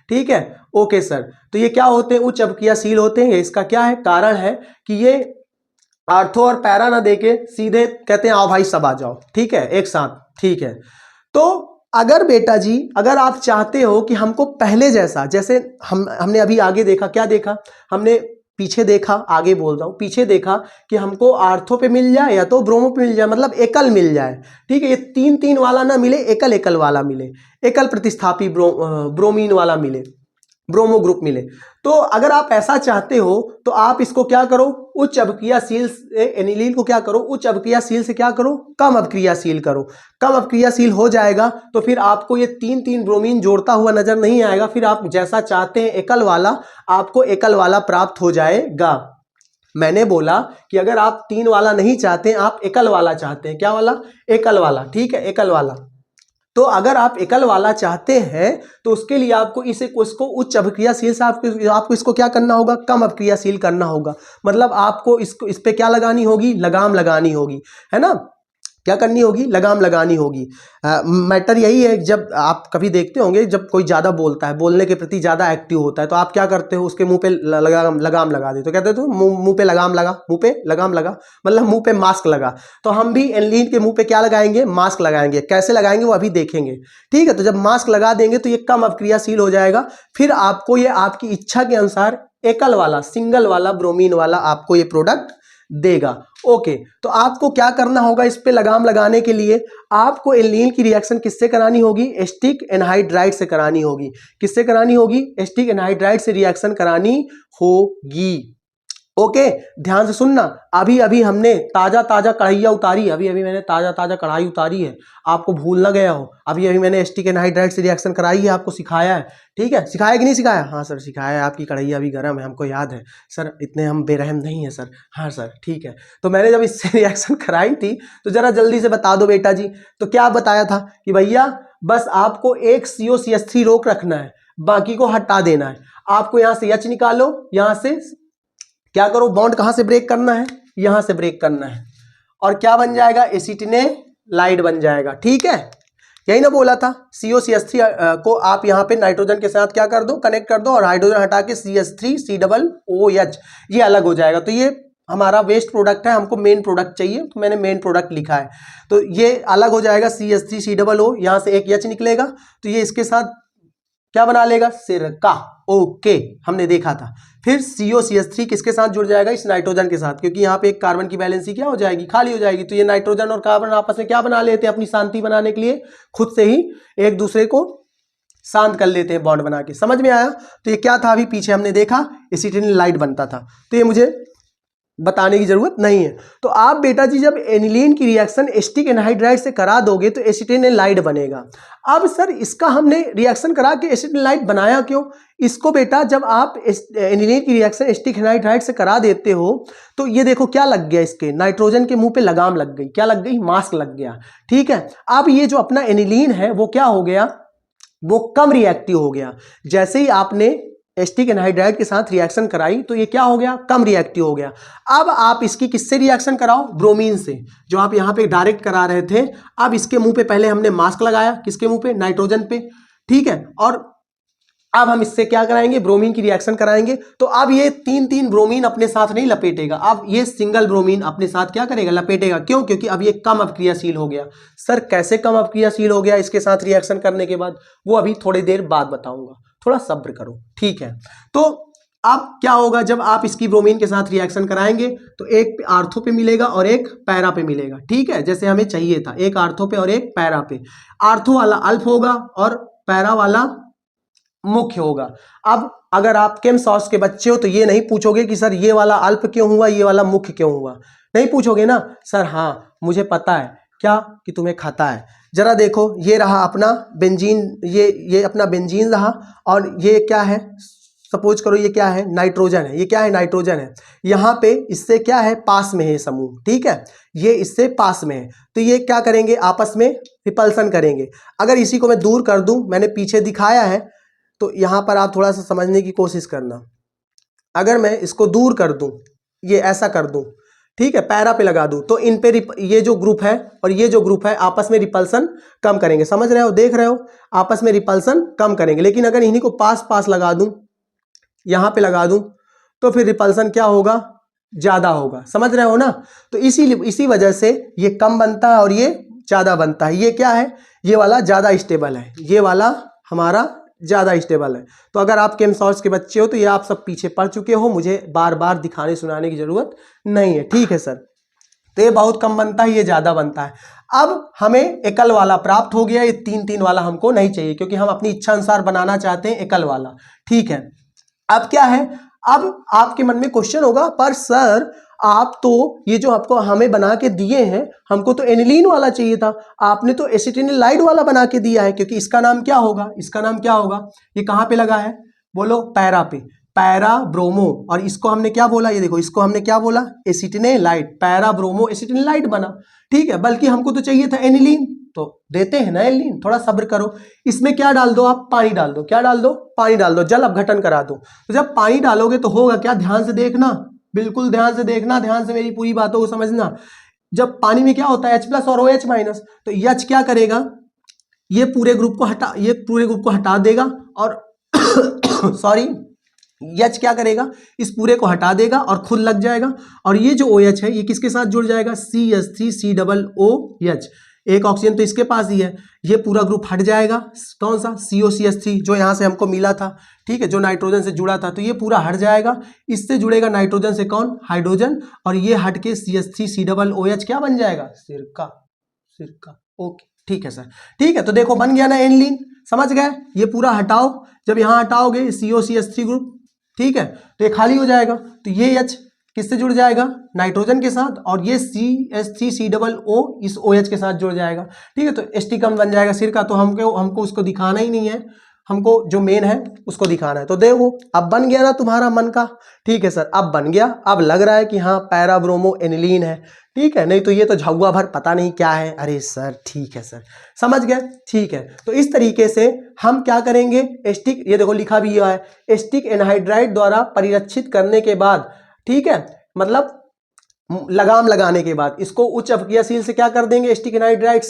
ठीक है। ओके सर, तो ये क्या होते हैं, उच्च अभिक्रियाशील होते हैं। इसका क्या है, कारण है कि ये आर्थो और पैरा ना देके सीधे कहते हैं आओ भाई सब आ जाओ, ठीक है, एक साथ, ठीक है। तो अगर बेटा जी, अगर आप चाहते हो कि हमको पहले जैसा, जैसे हमने अभी आगे देखा, क्या देखा हमने, पीछे देखा, आगे बोल रहा हूं, पीछे देखा कि हमको आर्थो पे मिल जाए या तो ब्रोमो पे मिल जाए, मतलब एकल मिल जाए, ठीक है। ये 3 वाला ना मिले, एकल वाला मिले, एकल प्रतिस्थापी ब्रोमीन वाला मिले, ब्रोमो ग्रुप मिले। तो अगर आप ऐसा चाहते हो तो आप इसको क्या करो, उच्च अभिक्रियाशील से एनिलीन को क्या करो, उच्च अभिक्रियाशील से क्या करो, कम अभिक्रियाशील करो। कम अभिक्रियाशील हो जाएगा तो फिर आपको ये 3 ब्रोमीन जोड़ता हुआ नजर नहीं आएगा, फिर आप जैसा चाहते हैं एकल वाला, आपको एकल वाला प्राप्त हो जाएगा। मैंने बोला कि अगर आप 3 वाला नहीं चाहते, आप एकल वाला चाहते हैं, क्या वाला, एकल वाला, ठीक है, एकल वाला। तो अगर आप एकल वाला चाहते हैं तो उसके लिए आपको इसको उच्च अभिक्रियाशील से आपको इसको क्या करना होगा, कम अभिक्रियाशील करना होगा। मतलब आपको इस पे क्या लगानी होगी, लगाम लगानी होगी, है ना, क्या करनी होगी, लगाम लगानी होगी। मैटर यही है, जब आप कभी देखते होंगे जब कोई ज़्यादा बोलता है, बोलने के प्रति ज़्यादा एक्टिव होता है, तो आप क्या करते हो, उसके मुंह पे लगाम लगा देते हो, कहते हो मुंह पे लगाम लगा, मुंह पे लगाम लगा, मतलब मुंह पे मास्क लगा। तो हम भी एनिलीन के मुंह पे क्या लगाएंगे, मास्क लगाएंगे। कैसे लगाएंगे वो अभी देखेंगे, ठीक है। तो जब मास्क लगा देंगे तो ये कम अभिक्रियाशील हो जाएगा, फिर आपको ये आपकी इच्छा के अनुसार एकल वाला, सिंगल वाला ब्रोमीन वाला आपको ये प्रोडक्ट देगा। ओके, तो आपको क्या करना होगा, इस पे लगाम लगाने के लिए आपको एनिलीन की रिएक्शन किससे करानी होगी, एसिटिक एनहाइड्राइड से करानी होगी। किससे करानी होगी, एसिटिक एनहाइड्राइड से रिएक्शन करानी होगी। ओके, ध्यान से सुनना। अभी अभी हमने ताजा कढ़ाइया उतारी, अभी मैंने ताजा कढ़ाई उतारी है, आपको भूल ना गया हो। अभी मैंने एसिटिक एनहाइड्राइड से रिएक्शन कराई है, आपको सिखाया है, ठीक है। सिखाया कि नहीं सिखाया, हाँ सर सिखाया है, आपकी कढ़ाइया अभी गर्म है, हमको याद है सर, इतने हम बेरहम नहीं है सर, हाँ सर ठीक है। तो मैंने जब इससे रिएक्शन कराई थी तो जरा जल्दी से बता दो बेटा जी। तो क्या बताया था कि भैया बस आपको एक COCH3 रोक रखना है, बाकी को हटा देना है। आपको यहाँ से H निकालो, यहाँ से क्या करो, बॉन्ड कहां से ब्रेक करना है, यहां से ब्रेक करना है, और क्या बन जाएगा, एसिटिनेलाइड बन जाएगा, ठीक है। यही ना बोला था, COCH3 को आप यहाँ पे नाइट्रोजन के साथ क्या कर दो, कनेक्ट कर दो, और हाइड्रोजन हटा के CH3COOH, ये अलग हो जाएगा। तो ये हमारा वेस्ट प्रोडक्ट है, हमको मेन प्रोडक्ट चाहिए, तो मैंने मेन प्रोडक्ट लिखा है। तो ये अलग हो जाएगा, CH3COO, यहाँ से एक H निकलेगा, तो ये इसके साथ क्या बना लेगा, सिरका। ओके, हमने देखा था। फिर COCH3 किसके साथ जुड़ जाएगा, इस नाइट्रोजन के साथ, क्योंकि यहाँ पे एक कार्बन की वैलेंसी क्या हो जाएगी, खाली हो जाएगी। तो ये नाइट्रोजन और कार्बन आपस में क्या बना लेते हैं, अपनी शांति बनाने के लिए खुद से ही एक दूसरे को शांत कर लेते हैं बॉन्ड बना के। समझ में आया। तो ये क्या था, अभी पीछे हमने देखा एसिटिलिन बनता था, तो ये मुझे बताने की जरूरत नहीं है। तो आप बेटा जी जब एनिलीन की रिएक्शन एसिटिक एनहाइड्राइड से करा दोगे तो एसिटिलिन बनेगा। अब सर इसका हमने रिएक्शन करा के एसिटिलिन बनाया क्यों, इसको बेटा जब आप एनिलीन की रिएक्शन एसिटिक एनहाइड्राइड से करा देते हो तो ये देखो क्या लग गया, इसके नाइट्रोजन के मुंह पे लगाम लग गई, क्या लग गई, मास्क लग गया। ठीक है, अब ये जो अपना एनिलीन है वो क्या हो गया, वो कम रिएक्टिव हो गया। जैसे ही आपने एसिटिक एनहाइड्राइड के साथ रिएक्शन कराई तो ये क्या हो गया, कम रिएक्टिव हो गया। अब आप इसकी किससे रिएक्शन कराओ, ब्रोमीन से, जो आप यहाँ पे डायरेक्ट करा रहे थे। अब इसके मुंह पे पहले हमने मास्क लगाया, किसके मुंह पे, नाइट्रोजन पे। ठीक है, और अब हम इससे क्या कराएंगे, ब्रोमीन की रिएक्शन कराएंगे। तो अब ये तीन ब्रोमीन अपने साथ नहीं लपेटेगा, अब ये सिंगल ब्रोमीन अपने साथ क्या करेगा, लपेटेगा। क्यों, क्योंकि अब ये कम अपक्रियाशील हो गया। सर कैसे कम अपक्रियाशील हो गया इसके साथ रिएक्शन करने के बाद, वो अभी थोड़ी देर बाद बताऊंगा, थोड़ा सब्र करो। ठीक है, तो अब क्या होगा, जब आप इसकी ब्रोमीन के साथ रिएक्शन कराएंगे तो एक आर्थो पे मिलेगा और एक पैरा पे मिलेगा। ठीक है, जैसे हमें चाहिए था, एक आर्थो पे और एक पैरा पे। आर्थो वाला अल्फ होगा और पैरा वाला मुख्य होगा। अब अगर आप केम सॉस के बच्चे हो तो ये नहीं पूछोगे कि सर ये वाला अल्प क्यों हुआ, ये वाला मुख्य क्यों हुआ, नहीं पूछोगे ना। सर हाँ मुझे पता है, क्या कि तुम्हें खाता है। जरा देखो, ये रहा अपना बेंजीन, ये अपना बेंजीन रहा, और ये क्या है, सपोज करो ये क्या है, नाइट्रोजन है। ये क्या है, नाइट्रोजन है। यहाँ पे इससे क्या है, पास में है समूह। ठीक है, ये इससे पास में है, तो ये क्या करेंगे, आपस में रिपल्सन करेंगे। अगर इसी को मैं दूर कर दूं, मैंने पीछे दिखाया है, तो यहाँ पर आप थोड़ा सा समझने की कोशिश करना। अगर मैं इसको दूर कर दूं, ये ऐसा कर दूं, ठीक है, पैरा पे लगा दूं, तो इन पे ये जो ग्रुप है और ये जो ग्रुप है आपस में रिपल्सन कम करेंगे। समझ रहे हो, देख रहे हो, आपस में रिपल्सन कम करेंगे। लेकिन अगर इन्हीं को पास पास लगा दूं, यहाँ पे लगा दूं, तो फिर रिपल्सन क्या होगा, ज्यादा होगा। समझ रहे हो ना। तो इसी वजह से ये कम बनता है और ये ज्यादा बनता है। ये क्या है, ये वाला ज्यादा स्टेबल है, ये वाला हमारा ज्यादा स्टेबल है। तो अगर आप केम सॉस के बच्चे हो तो ये आप सब पीछे पढ़ चुके हो, मुझे बार बार दिखाने सुनाने की जरूरत नहीं है। ठीक है सर, तो ये बहुत कम बनता है, ये ज्यादा बनता है। अब हमें एकल वाला प्राप्त हो गया, ये तीन वाला हमको नहीं चाहिए, क्योंकि हम अपनी इच्छा अनुसार बनाना चाहते हैं एकल वाला। ठीक है, अब क्या है, अब आपके मन में क्वेश्चन होगा, पर सर आप तो ये जो आपको हमें बना के दिए हैं, हमको तो एनिलीन वाला चाहिए था, आपने तो एसिटिलिन वाला बना के दिया है। क्योंकि इसका नाम क्या होगा, इसका नाम क्या होगा, ये कहाँ पे लगा है, बोलो, पैरा पे, पैरा ब्रोमो। और इसको हमने क्या बोला, ये देखो, इसको हमने क्या बोला, एसिटिलिन, पैरा ब्रोमो एसिटिलिन बना। ठीक है, बल्कि हमको तो चाहिए था एनिलीन, तो देते हैं ना एनिलीन। थोड़ा सब्र करो, इसमें क्या डाल दो, आप पानी डाल दो। क्या डाल दो, पानी डाल दो, जल अपघटन करा दो। तो जब पानी डालोगे तो होगा क्या, ध्यान से देखना, बिल्कुल ध्यान से देखना, ध्यान से मेरी पूरी बातों को समझना। जब पानी में क्या होता है, H+ और OH-, तो H क्या करेगा, ये पूरे ग्रुप को हटा देगा, और सॉरी, H क्या करेगा, इस पूरे को हटा देगा और खुद लग जाएगा। और ये जो OH है ये किसके साथ जुड़ जाएगा, CH3COOH, एक ऑक्सीजन तो इसके पास ही है, ये पूरा ग्रुप हट जाएगा। कौन सा, COCH3, जो यहाँ से हमको मिला था। ठीक है, जो नाइट्रोजन से जुड़ा था, तो ये पूरा हट जाएगा। इससे जुड़ेगा नाइट्रोजन से कौन, हाइड्रोजन, और ये हट के CH3COOH क्या बन जाएगा, सिरका। ओके, ठीक है सर, ठीक है। तो देखो बन गया ना एनिलीन, समझ गए। ये पूरा हटाओ, जब यहाँ हटाओगे COCH3 ग्रुप, ठीक है, तो ये खाली हो जाएगा। तो ये H किससे जुड़ जाएगा, नाइट्रोजन के साथ, और ये CH3COO इस OH के साथ जुड़ जाएगा। ठीक है, तो एस्टिकम बन जाएगा सिरका। तो हमको उसको दिखाना ही नहीं है, हमको जो मेन है उसको दिखाना है। तो देखो अब बन गया ना तुम्हारा मन का। ठीक है सर, अब बन गया, अब लग रहा है कि हाँ पैरा ब्रोमो एनिलीन है। ठीक है, नहीं तो ये तो झगुआ भर पता नहीं क्या है। अरे सर ठीक है सर, समझ गए। ठीक है, तो इस तरीके से हम क्या करेंगे, एस्टिक, ये देखो लिखा भी हुआ है, एस्टिक एनहाइड्राइड द्वारा परिरक्षित करने के बाद, ठीक है, मतलब लगाम लगाने के बाद इसको उच्च अपक्रियाशील से क्या कर देंगे, एस्टिक एनहाइड्राइड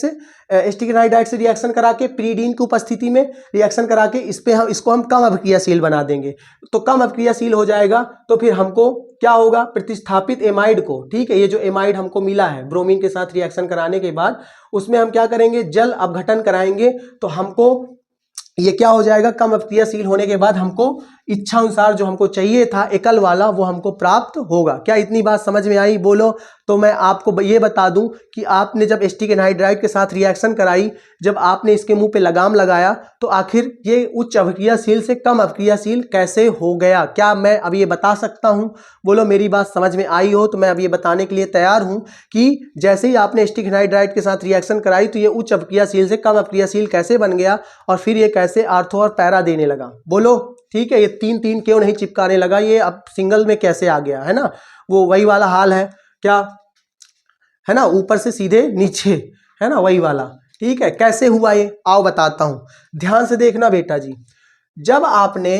से रिएक्शन करा के, प्रीडीन की उपस्थिति में रिएक्शन करा के इसको हम कम अपक्रियाशील बना देंगे। तो कम अपक्रियाशील हो जाएगा, तो फिर हमको क्या होगा, प्रतिस्थापित एमाइड को, ठीक है, ये जो एमाइड हमको मिला है ब्रोमीन के साथ रिएक्शन कराने के बाद, उसमें हम क्या करेंगे, जल अपघटन कराएंगे। तो हमको ये क्या हो जाएगा, कम अभिक्रियाशील होने के बाद हमको इच्छा अनुसार जो हमको चाहिए था एकल वाला वो हमको प्राप्त होगा। क्या इतनी बात समझ में आई? बोलो। तो मैं आपको ये बता दूं कि आपने जब एसिटिक एनहाइड्राइड के साथ रिएक्शन कराई, जब आपने इसके मुंह पे लगाम लगाया, तो आखिर ये उच्च अभिक्रियाशील से कम अभिक्रियाशील कैसे हो गया? क्या मैं अब ये बता सकता हूं? बोलो मेरी बात समझ में आई हो तो मैं अब ये बताने के लिए तैयार हूं कि जैसे ही आपने एसिटिक एनहाइड्राइड के साथ रिएक्शन कराई तो ये उच्च अभिक्रियाशील से कम अभिक्रियाशील कैसे बन गया और फिर ये कैसे आर्थो और पैरा देने लगा। बोलो। ठीक है, ये तीन तीन क्यों नहीं चिपकाने लगा, ये अब सिंगल में कैसे आ गया, है ना? वो वही वाला हाल है क्या, है ना? ऊपर से सीधे नीचे, है ना? वही वाला। ठीक है, कैसे हुआ ये आओ बताता हूं, ध्यान से देखना बेटा जी। जब आपने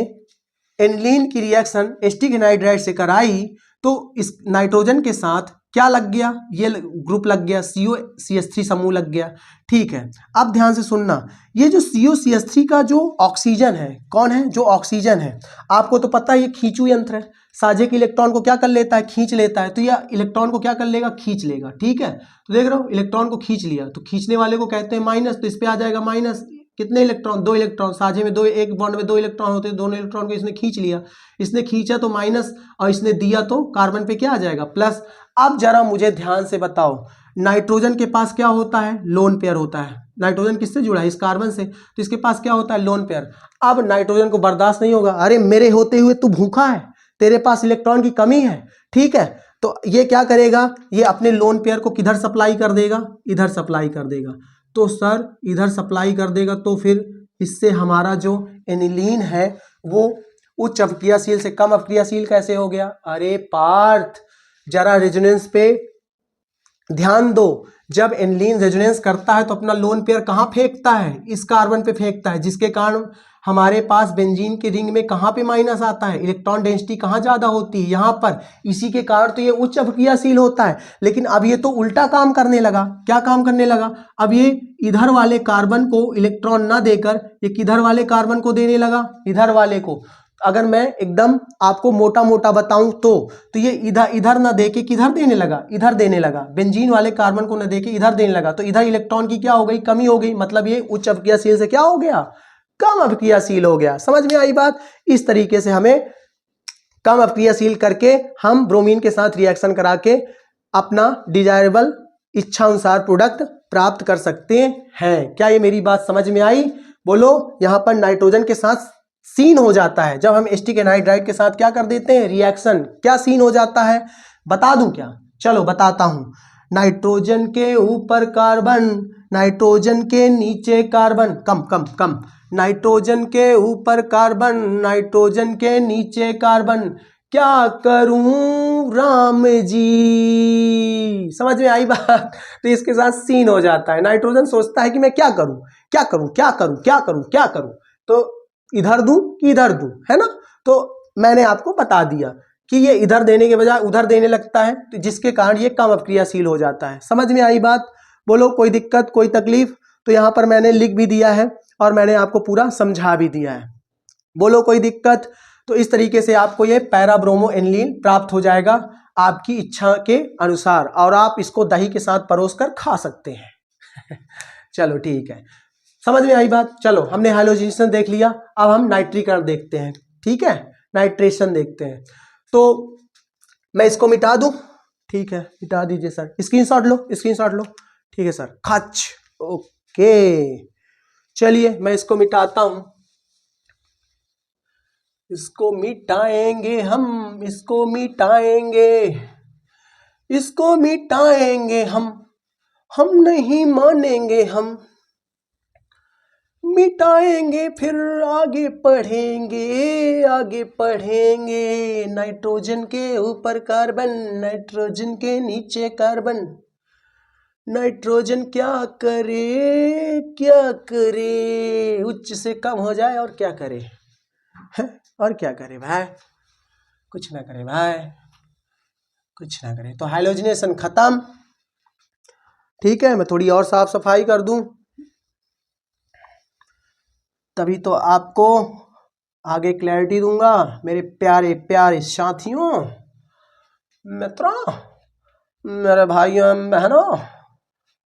एनिलीन की रिएक्शन एसिटिक एनहाइड्राइड से कराई तो इस नाइट्रोजन के साथ क्या लग गया, ये ग्रुप लग गया, COCH3 समूह लग गया। ठीक है, अब ध्यान से सुनना, ये जो COCH3 का जो ऑक्सीजन है, कौन है जो ऑक्सीजन है, आपको तो पता है ये खींचू यंत्र है, साझे के इलेक्ट्रॉन को क्या कर लेता है, खींच लेता है। तो यह इलेक्ट्रॉन को क्या कर लेगा, खींच लेगा। ठीक है, तो देख रहे हो इलेक्ट्रॉन को खींच लिया, तो खींचने वाले को कहते हैं माइनस, तो इस पे आ जाएगा माइनस। कितने इलेक्ट्रॉन, 2 इलेक्ट्रॉन, साझे में 2, एक बॉन्ड में 2 इलेक्ट्रॉन होते हैं, दोनों इलेक्ट्रॉन को इसने खींच लिया, इसने खींचा तो माइनस और इसने दिया तो कार्बन पे क्या आ जाएगा, प्लस। अब जरा मुझे ध्यान से बताओ, नाइट्रोजन के पास क्या होता है, लोन पेयर होता है। नाइट्रोजन किससे जुड़ा है, इस कार्बन से, तो इसके पास क्या होता है, लोन पेयर। अब नाइट्रोजन को बर्दाश्त नहीं होगा, अरे मेरे होते हुए तू भूखा है, तेरे पास इलेक्ट्रॉन की कमी है। ठीक है, तो ये क्या करेगा, ये अपने लोन पेयर को किधर सप्लाई कर देगा, इधर सप्लाई कर देगा। तो सर इधर सप्लाई कर देगा तो फिर इससे हमारा जो एनिलीन है वो उच्च अभिक्रियाशील से कम अभिक्रियाशील कैसे हो गया? अरे पार्थ जरा रेजोनेंस पे ध्यान दो, जब एनिलीन रेजोनेंस करता है तो अपना लोन पेयर कहाँ फेंकता है, इस कार्बन पे फेंकता है, जिसके कारण हमारे पास बेंजीन के रिंग में कहाँ पे माइनस आता है, इलेक्ट्रॉन डेंसिटी कहाँ ज्यादा होती है, यहाँ पर। इसी के कारण तो ये उच्च अभिक्रियाशील होता है। लेकिन अब ये तो उल्टा काम करने लगा, क्या काम करने लगा, अब ये इधर वाले कार्बन को इलेक्ट्रॉन ना देकर ये किधर वाले कार्बन को देने लगा, इधर वाले को। अगर मैं एकदम आपको मोटा मोटा बताऊं तो ये इधर इधर ना देके किधर देने लगा, इधर देने लगा, बेंजीन वाले कार्बन को ना देके इधर देने लगा। तो इधर इलेक्ट्रॉन की क्या हो गई, कमी हो गई, मतलब ये उच्च अभिक्रियाशील से क्या हो गया, कम अभिक्रियाशील हो गया। समझ में आई बात? इस तरीके से हमें कम अभिक्रियाशील करके हम ब्रोमीन के साथ रिएक्शन करा के अपना डिजायरेबल इच्छा अनुसार प्रोडक्ट प्राप्त कर सकते हैं। क्या ये मेरी बात समझ में आई? बोलो। यहां पर नाइट्रोजन के साथ सीन हो जाता है जब हम एसिटिक एनहाइड्राइड के साथ क्या कर देते हैं, रिएक्शन। क्या सीन हो जाता है बता दूं क्या? चलो बताता हूं। नाइट्रोजन के ऊपर कार्बन, नाइट्रोजन के नीचे कार्बन, कम कम कम, नाइट्रोजन के ऊपर कार्बन, नाइट्रोजन के नीचे कार्बन, क्या करूं राम जी। समझ में आई बात? तो इसके साथ सीन हो जाता है, नाइट्रोजन सोचता है कि मैं क्या करूं क्या करूं क्या करूं क्या करूं क्या करूं, तो इधर दूं कि इधर दूं, है ना? तो मैंने आपको बता दिया कि ये इधर देने के बजाय उधर देने लगता है, तो जिसके कारण ये कम अभिक्रियाशील हो जाता है। समझ में आई बात? बोलो कोई दिक्कत कोई तकलीफ? तो यहां पर मैंने लिख भी दिया है और मैंने आपको पूरा समझा भी दिया है। बोलो कोई दिक्कत? तो इस तरीके से आपको ये पैरा ब्रोमो एनिलीन प्राप्त हो जाएगा आपकी इच्छा के अनुसार, और आप इसको दही के साथ परोस कर खा सकते हैं। चलो ठीक है, समझ में आई बात? चलो हमने हाइड्रोजनेशन देख लिया, अब हम नाइट्रीकरण देखते हैं। ठीक है, नाइट्रेशन देखते हैं। तो मैं इसको मिटा दूं? ठीक है मिटा दीजिए सर, स्क्रीनशॉट लो स्क्रीनशॉट लो। ठीक है सर, खच। ओके चलिए मैं इसको मिटाता हूं, इसको मिटाएंगे हम, इसको मिटाएंगे, इसको मिटाएंगे हम नहीं मानेंगे, हम मिटाएंगे फिर आगे पढ़ेंगे, आगे पढ़ेंगे। नाइट्रोजन के ऊपर कार्बन, नाइट्रोजन के नीचे कार्बन, नाइट्रोजन क्या करे क्या करे, उच्च से कम हो जाए और क्या करे, और क्या करे भाई, कुछ ना करे भाई, कुछ ना करे। तो हाइड्रोजनेशन खत्म। ठीक है, मैं थोड़ी और साफ सफाई कर दूं तभी तो आपको आगे क्लैरिटी दूंगा मेरे प्यारे प्यारे साथियों, मित्रों, मेरे भाइयों बहनों।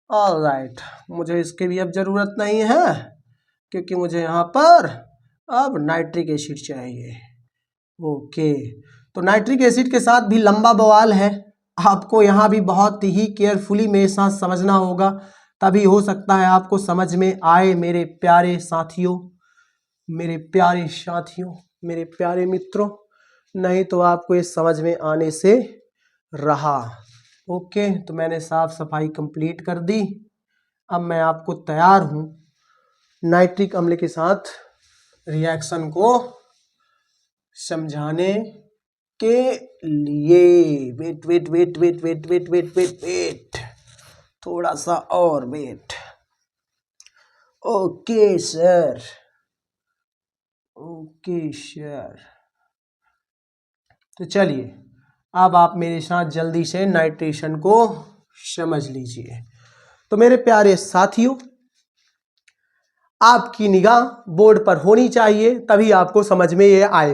ऑलराइट, मुझे इसकी भी अब जरूरत नहीं है क्योंकि मुझे यहाँ पर अब नाइट्रिक एसिड चाहिए। ओके, तो नाइट्रिक एसिड के साथ भी लंबा बवाल है, आपको यहाँ भी बहुत ही केयरफुली मेरे साथ समझना होगा, तभी हो सकता है आपको समझ में आए मेरे प्यारे साथियों, मेरे प्यारे साथियों, मेरे प्यारे मित्रों, नहीं तो आपको ये समझ में आने से रहा। ओके, तो मैंने साफ सफाई कंप्लीट कर दी। अब मैं आपको तैयार हूँ नाइट्रिक अम्ल के साथ रिएक्शन को समझाने के लिए। Wait wait wait wait wait wait wait wait wait, थोड़ा सा और wait. Okay sir, okay sir. तो चलिए अब आप मेरे साथ जल्दी से नाइट्रेशन को समझ लीजिए। तो मेरे प्यारे साथियों, आपकी निगाह बोर्ड पर होनी चाहिए, तभी आपको समझ में ये आए।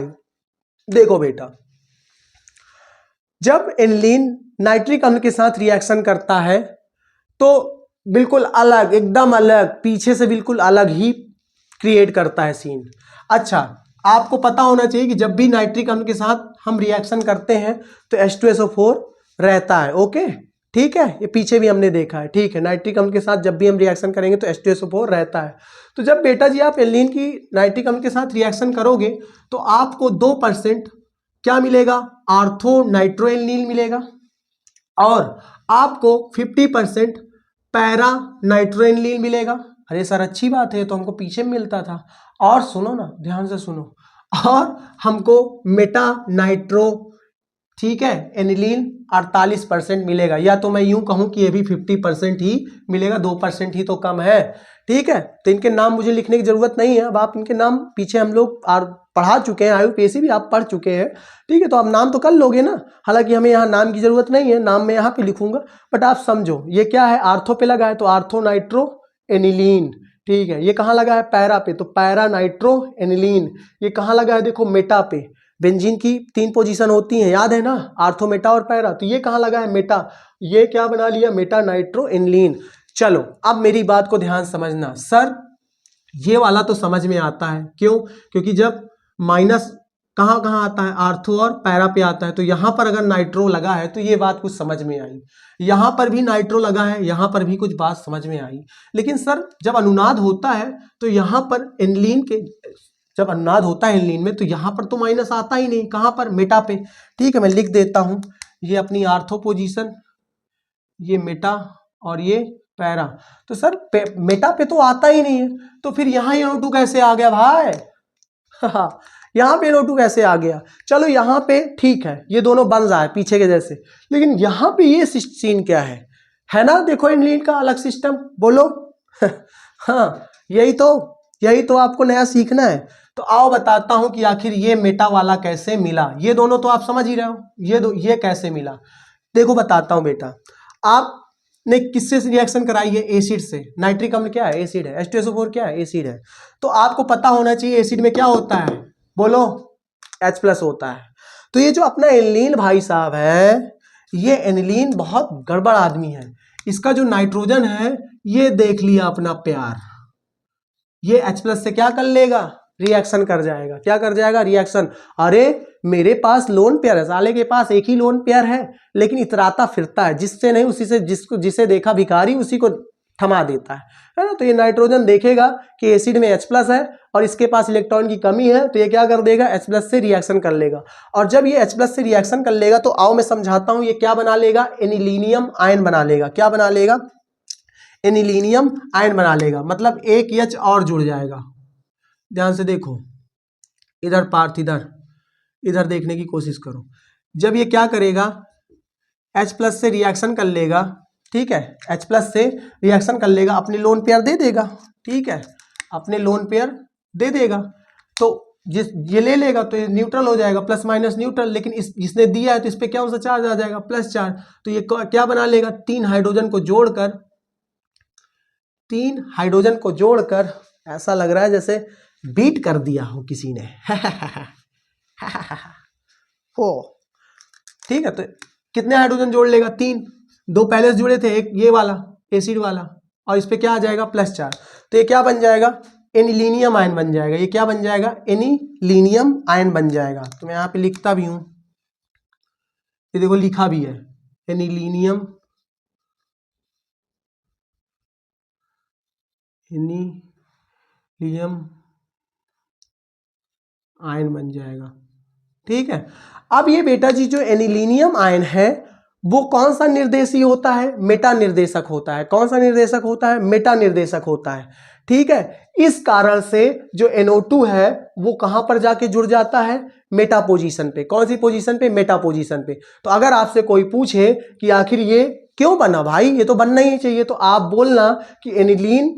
देखो बेटा, जब एनिलीन नाइट्रिक अम्ल के साथ रिएक्शन करता है तो बिल्कुल अलग, एकदम अलग, पीछे से बिल्कुल अलग ही क्रिएट करता है सीन। अच्छा, आपको पता होना चाहिए कि जब भी नाइट्रिक अम्ल के साथ हम रिएक्शन करते हैं तो H2SO4 रहता है। ओके, ठीक है, ये पीछे भी हमने देखा है। ठीक है, नाइट्रिक अम्ल के साथ जब भी हम रिएक्शन करेंगे तो H2SO4 रहता है। तो जब बेटा जी आप एनिलीन की नाइट्रिक अम्ल के साथ रिएक्शन करोगे तो आपको 2% क्या मिलेगा, आर्थो नाइट्रोएनिलीन मिलेगा, और आपको 50% पैरा नाइट्रोएनिलीन मिलेगा। अरे सर अच्छी बात है, तो हमको पीछे में मिलता था। और सुनो ना, ध्यान से सुनो, और हमको मेटा नाइट्रो, ठीक है, एनिलीन 48% मिलेगा, या तो मैं यूं कहूं कि ये भी 50% ही मिलेगा, 2% ही तो कम है। ठीक है, तो इनके नाम मुझे लिखने की जरूरत नहीं है, अब आप इनके नाम पीछे हम लोग पढ़ा चुके हैं, IUPAC भी आप पढ़ चुके हैं। ठीक है, तो आप नाम तो कर लोगे ना, हालांकि हमें यहाँ नाम की जरूरत नहीं है, नाम मैं यहाँ पे लिखूंगा, बट आप समझो ये क्या है, आर्थो पे लगा है तो आर्थो नाइट्रो एनिलीन। ठीक है, ये कहाँ लगा है, पैरा पे, तो पैरा नाइट्रो एनिलीन। ये कहाँ लगा है, देखो मेटा पे, बेंजीन की 3 पोजीशन होती हैं, याद है ना, आर्थो, मेटा और पैरा, तो ये कहाँ लगा है, मेटा, ये क्या बना लिया, मेटा नाइट्रो एनिलीन। चलो अब मेरी बात को ध्यान समझना। सर ये वाला तो समझ में आता है, क्यों, क्योंकि जब माइनस कहाँ कहाँ आता है, आर्थो और पैरा पे आता है, तो यहाँ पर अगर नाइट्रो लगा है तो ये बात कुछ समझ में आई, यहाँ पर भी नाइट्रो लगा है, यहाँ पर भी कुछ बात समझ में आई। लेकिन सर जब अनुनाद होता है तो यहाँ पर एनिलीन के, जब अनुनाद होता है एनिलीन में तो यहाँ पर तो माइनस आता ही नहीं, कहाँ पर, मेटा पे। ठीक है, मैं लिख देता हूँ, ये अपनी आर्थो पोजीशन, ये मेटा और ये पैरा। तो सर मेटा पे तो आता ही नहीं है, तो फिर यहाँ NO2 कैसे आ गया भाई? यहाँ पे NO2 कैसे आ गया? चलो यहाँ पे ठीक है, ये दोनों बन जाए पीछे के जैसे, लेकिन यहाँ पे ये सीन क्या है ना, देखो एनिलीन का अलग सिस्टम, बोलो। हाँ, यही तो आपको नया सीखना है। तो आओ बताता हूं कि आखिर ये मेटा वाला कैसे मिला। ये दोनों तो आप समझ ही रहे हो, ये कैसे मिला, देखो बताता हूं बेटा। आपने किससे रिएक्शन कराई है, एसिड से। नाइट्रिक अम्ल क्या है, एसिड है, H2SO4 क्या है, एसिड है। तो आपको पता होना चाहिए एसिड में क्या होता है, बोलो, H+ होता है। तो ये जो अपना एनिलीन भाई साहब है, ये एनिलीन बहुत गड़बड़ आदमी है। इसका जो नाइट्रोजन है ये देख लिया अपना प्यार, ये H+ से क्या कर लेगा, रिएक्शन कर जाएगा। क्या कर जाएगा, रिएक्शन। अरे मेरे पास लोन पेयर है, साले के पास एक ही लोन पेयर है, लेकिन इतराता फिरता है, जिससे नहीं उसी से, जिसे देखा भिखारी उसी को थमा देता है ना। तो ये नाइट्रोजन देखेगा कि एसिड में H+ है और इसके पास इलेक्ट्रॉन की कमी है, तो ये क्या कर देगा, H+ से रिएक्शन कर लेगा। और जब ये H+ से रिएक्शन कर लेगा तो आओ मैं समझाता हूं, ये क्या बना लेगा, एनिलीनियम आयन बना लेगा। क्या बना लेगा, एनिलीनियम आयन बना लेगा, मतलब एक H और जुड़ जाएगा। ध्यान से देखो, इधर पार्थ, इधर देखने की कोशिश करो। जब ये क्या करेगा, H+ से रिएक्शन कर लेगा, ठीक है, H+ से रिएक्शन कर लेगा, अपने लोन पेयर दे देगा। ठीक है, अपने लोन पेयर दे देगा, तो ये ले लेगा तो ये न्यूट्रल हो जाएगा, प्लस माइनस न्यूट्रल। लेकिन इसने दिया है तो इस पे क्या हो चार्ज आ जाएगा, प्लस चार्ज। तो ये क्या बना लेगा, 3 हाइड्रोजन को जोड़कर ऐसा लग रहा है जैसे बीट कर दिया हो किसी ने। हो, ठीक है, तो कितने हाइड्रोजन जोड़ लेगा, 3, 2 पहले से जुड़े थे, एक ये वाला एसिड वाला, और इस पे क्या आ जाएगा, प्लस चार्ज। तो ये क्या बन जाएगा, एनिलीनियम आयन बन जाएगा। ये क्या बन जाएगा? एनिलीनियम आयन बन जाएगा। तो मैं यहाँ पे लिखता भी हूं, ये देखो लिखा भी है, एनिलीनियम आयन बन जाएगा। ठीक है। अब ये बेटा जी जो एनिलीनियम आयन है वो कौन सा निर्देशीय होता है? मेटा निर्देशक होता है। कौन सा निर्देशक होता है? मेटा निर्देशक होता है। ठीक है। इस कारण से जो NO2 है वो कहां पर जाके जुड़ जाता है? मेटा पोजीशन पे। कौन सी पोजीशन पे? मेटा पोजीशन पे। तो अगर आपसे कोई पूछे कि आखिर ये क्यों बना भाई, ये तो बनना ही चाहिए, तो आप बोलना कि एनिलीन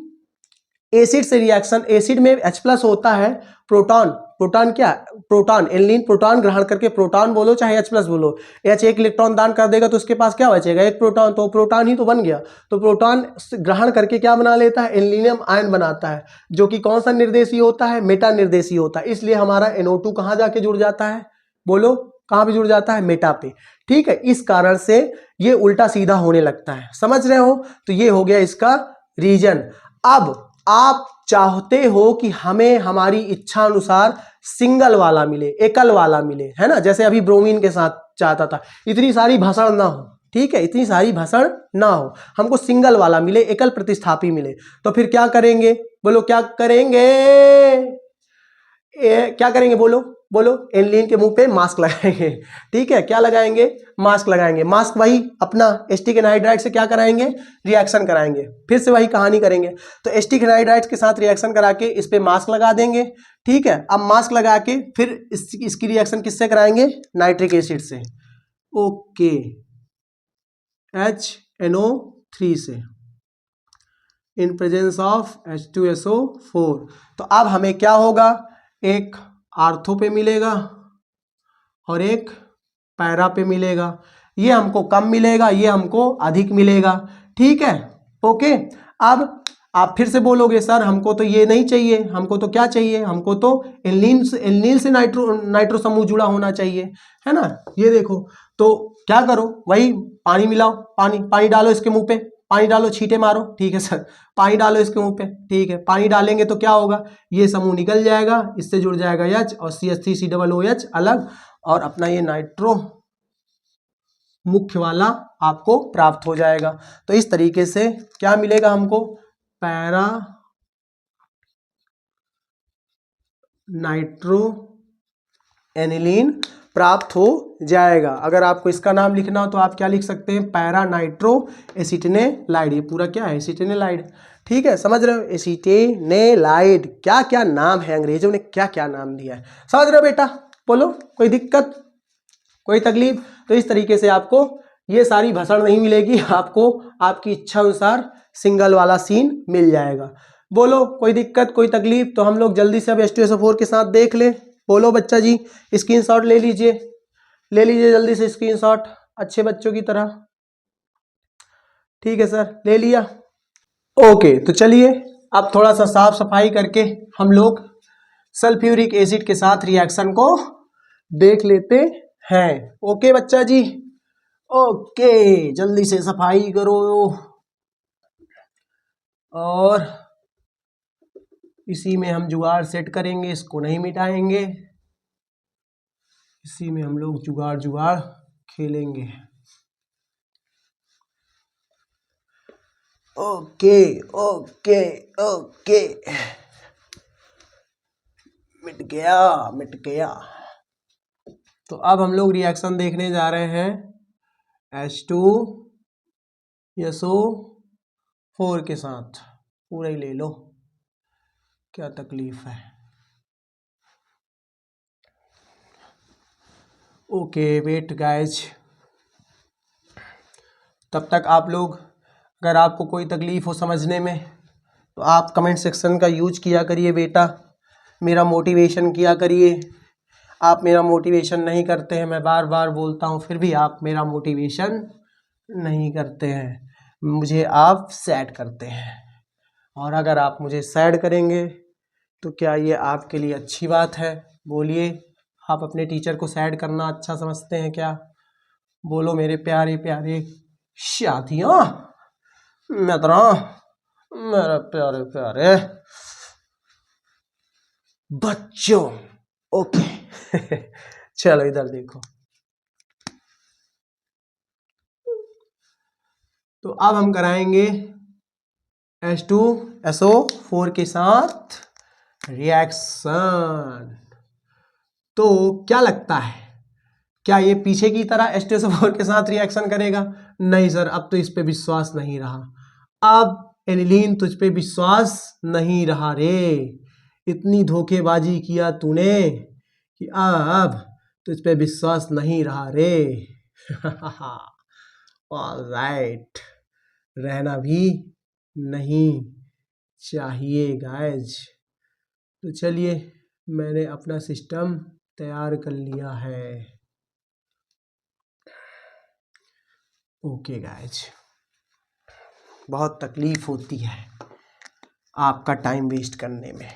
एसिड से रिएक्शन, एसिड में H+ होता है, प्रोटॉन, प्रोटॉन क्या? प्रोटॉन, एनिलीन प्रोटॉन ग्रहण करके, प्रोटॉन बोलो चाहे H+ बोलो, H एक इलेक्ट्रॉन दान कर देगा तो उसके पास क्या बचेगा? एक प्रोटॉन, तो प्रोटॉन ही तो बन गया। तो प्रोटॉन ग्रहण करके क्या बना लेता है? एनिलीनियम आयन बनाता है, जो कि कौन सा निर्देशीय होता है? मेटा निर्देशीय होता है। इसलिए हमारा NO2 कहां जाके जुड़ जाता है? बोलो कहां पे जुड़ जाता है? मेटा पे। ठीक है। इस कारण से ये उल्टा सीधा होने लगता है, समझ रहे हो? तो ये हो गया इसका रीजन। अब आप चाहते हो कि हमें हमारी इच्छा अनुसार सिंगल वाला मिले, एकल वाला मिले, है ना, जैसे अभी ब्रोमीन के साथ चाहता था। इतनी सारी भाषण ना हो, ठीक है, इतनी सारी भाषण ना हो, हमको सिंगल वाला मिले, एकल प्रतिस्थापी मिले। तो फिर क्या करेंगे? बोलो क्या करेंगे? क्या करेंगे? बोलो बोलो। एनिलीन के मुंह पे मास्क लगाएंगे। ठीक है। क्या लगाएंगे? मास्क लगाएंगे। मास्क वही अपना एसिटिक एनहाइड्राइड से क्या कराएंगे? रिएक्शन कराएंगे। फिर से वही कहानी करेंगे। तो एसिटिक एनहाइड्राइड के साथ रिएक्शन करा के इस पे मास्क लगा देंगे। ठीक है। अब मास्क लगा के फिर इसकी रिएक्शन किससे कराएंगे? नाइट्रिक एसिड से। ओके, HNO3 से इन प्रेजेंस ऑफ H2SO4। तो अब हमें क्या होगा? एक आर्थो पे मिलेगा और एक पैरा पे मिलेगा। ये हमको कम मिलेगा, ये हमको अधिक मिलेगा। ठीक है। ओके। अब आप फिर से बोलोगे सर हमको तो ये नहीं चाहिए, हमको तो क्या चाहिए? हमको तो एल्नीन से नाइट्रो समूह जुड़ा होना चाहिए, है ना। ये देखो, तो क्या करो? वही पानी मिलाओ, पानी डालो इसके मुंह पे, पानी डालो, छींटे मारो। ठीक है सर, पानी डालो इसके मुंह पे। ठीक है। पानी डालेंगे तो क्या होगा? ये समूह निकल जाएगा, इससे जुड़ जाएगा H और CH3COOH अलग, और अपना ये नाइट्रो मुख्य वाला आपको प्राप्त हो जाएगा। तो इस तरीके से क्या मिलेगा हमको? पैरा नाइट्रो एनिलीन प्राप्त हो जाएगा। अगर आपको इसका नाम लिखना हो तो आप क्या लिख सकते हैं? Para nitro acetanilide. ये पूरा क्या है? एसिटिनेलाइड। ठीक है। समझ रहे हो? एसिटिनेलाइड। क्या क्या नाम है, अंग्रेजों ने क्या क्या नाम दिया है, समझ रहे हो बेटा? बोलो कोई दिक्कत, कोई तकलीफ? तो इस तरीके से आपको ये सारी भाषण नहीं मिलेगी, आपको आपकी इच्छा अनुसार सिंगल वाला सीन मिल जाएगा। बोलो कोई दिक्कत, कोई तकलीफ? तो हम लोग जल्दी से अब H2SO4 के साथ देख ले। बोलो बच्चा जी, स्क्रीनशॉट ले लीजिए, ले लीजिए जल्दी से स्क्रीनशॉट, अच्छे बच्चों की तरह। ठीक है सर, ले लिया। ओके, तो चलिए अब थोड़ा सा साफ सफाई करके हम लोग सल्फ्यूरिक एसिड के साथ रिएक्शन को देख लेते हैं। ओके बच्चा जी, ओके, जल्दी से सफाई करो और इसी में हम जुगाड़ सेट करेंगे, इसको नहीं मिटाएंगे, इसी में हम लोग जुगाड़ जुगाड़ खेलेंगे। ओके ओके ओके, मिट गया मिट गया। तो अब हम लोग रिएक्शन देखने जा रहे हैं H2SO4 के साथ। पूरा ही ले लो, क्या तकलीफ है। ओके वेट गाइज, तब तक आप लोग, अगर आपको कोई तकलीफ हो समझने में तो आप कमेंट सेक्शन का यूज किया करिए बेटा, मेरा मोटिवेशन किया करिए। आप मेरा मोटिवेशन नहीं करते हैं, मैं बार बार बोलता हूँ, फिर भी आप मेरा मोटिवेशन नहीं करते हैं, मुझे आप सैड करते हैं। और अगर आप मुझे सैड करेंगे तो क्या ये आपके लिए अच्छी बात है? बोलिए, आप अपने टीचर को सैड करना अच्छा समझते हैं क्या? बोलो मेरे प्यारे प्यारे साथियों, मित्रों, मेरे प्यारे प्यारे बच्चों। ओके चलो इधर देखो। तो अब हम कराएंगे H2SO4 के साथ रिएक्शन। तो क्या लगता है, क्या ये पीछे की तरह H2SO4 के साथ रिएक्शन करेगा? नहीं सर, अब तो इस पे विश्वास नहीं रहा। अब एनिलीन तुझ पे विश्वास नहीं रहा रे, इतनी धोखेबाजी किया तूने कि अब तुझ पे विश्वास नहीं रहा रे। ऑलराइट, रहना भी नहीं चाहिए गाइज। तो चलिए, मैंने अपना सिस्टम तैयार कर लिया है। ओके गाइज, बहुत तकलीफ होती है आपका टाइम वेस्ट करने में।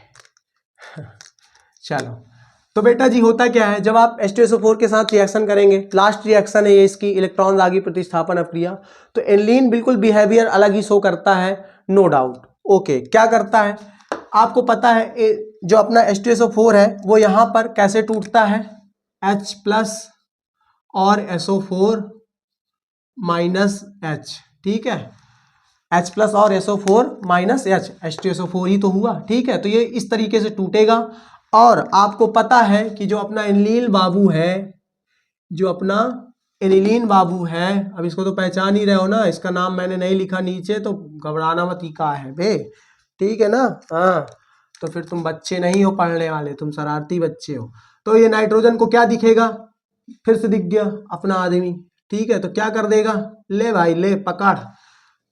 चलो, तो बेटा जी होता क्या है, जब आप H2SO4 के साथ रिएक्शन करेंगे, लास्ट रिएक्शन है ये इसकी, इलेक्ट्रॉन आगे प्रतिस्थापन अक्रिया, तो एनिलीन बिल्कुल बिहेवियर अलग ही शो करता है, नो डाउट। ओके, क्या करता है आपको पता है, जो अपना H2SO4 है वो यहाँ पर कैसे टूटता है, H+ और SO4 -H, ठीक है, H+ और SO4 -H, H2SO4 ही तो हुआ, ठीक है। तो ये इस तरीके से टूटेगा। और आपको पता है कि जो अपना एनिलीन बाबू है, जो अपना एनिलीन बाबू है, अब इसको तो पहचान ही रहे हो ना, इसका नाम मैंने नहीं लिखा नीचे, तो घबराना मत ही का है बे, ठीक है ना। हाँ, तो फिर तुम बच्चे नहीं हो पढ़ने वाले, तुम शरारती बच्चे हो। तो ये नाइट्रोजन को क्या दिखेगा, फिर से दिख गया अपना आदमी, ठीक है। तो क्या कर देगा, ले भाई ले पकड़,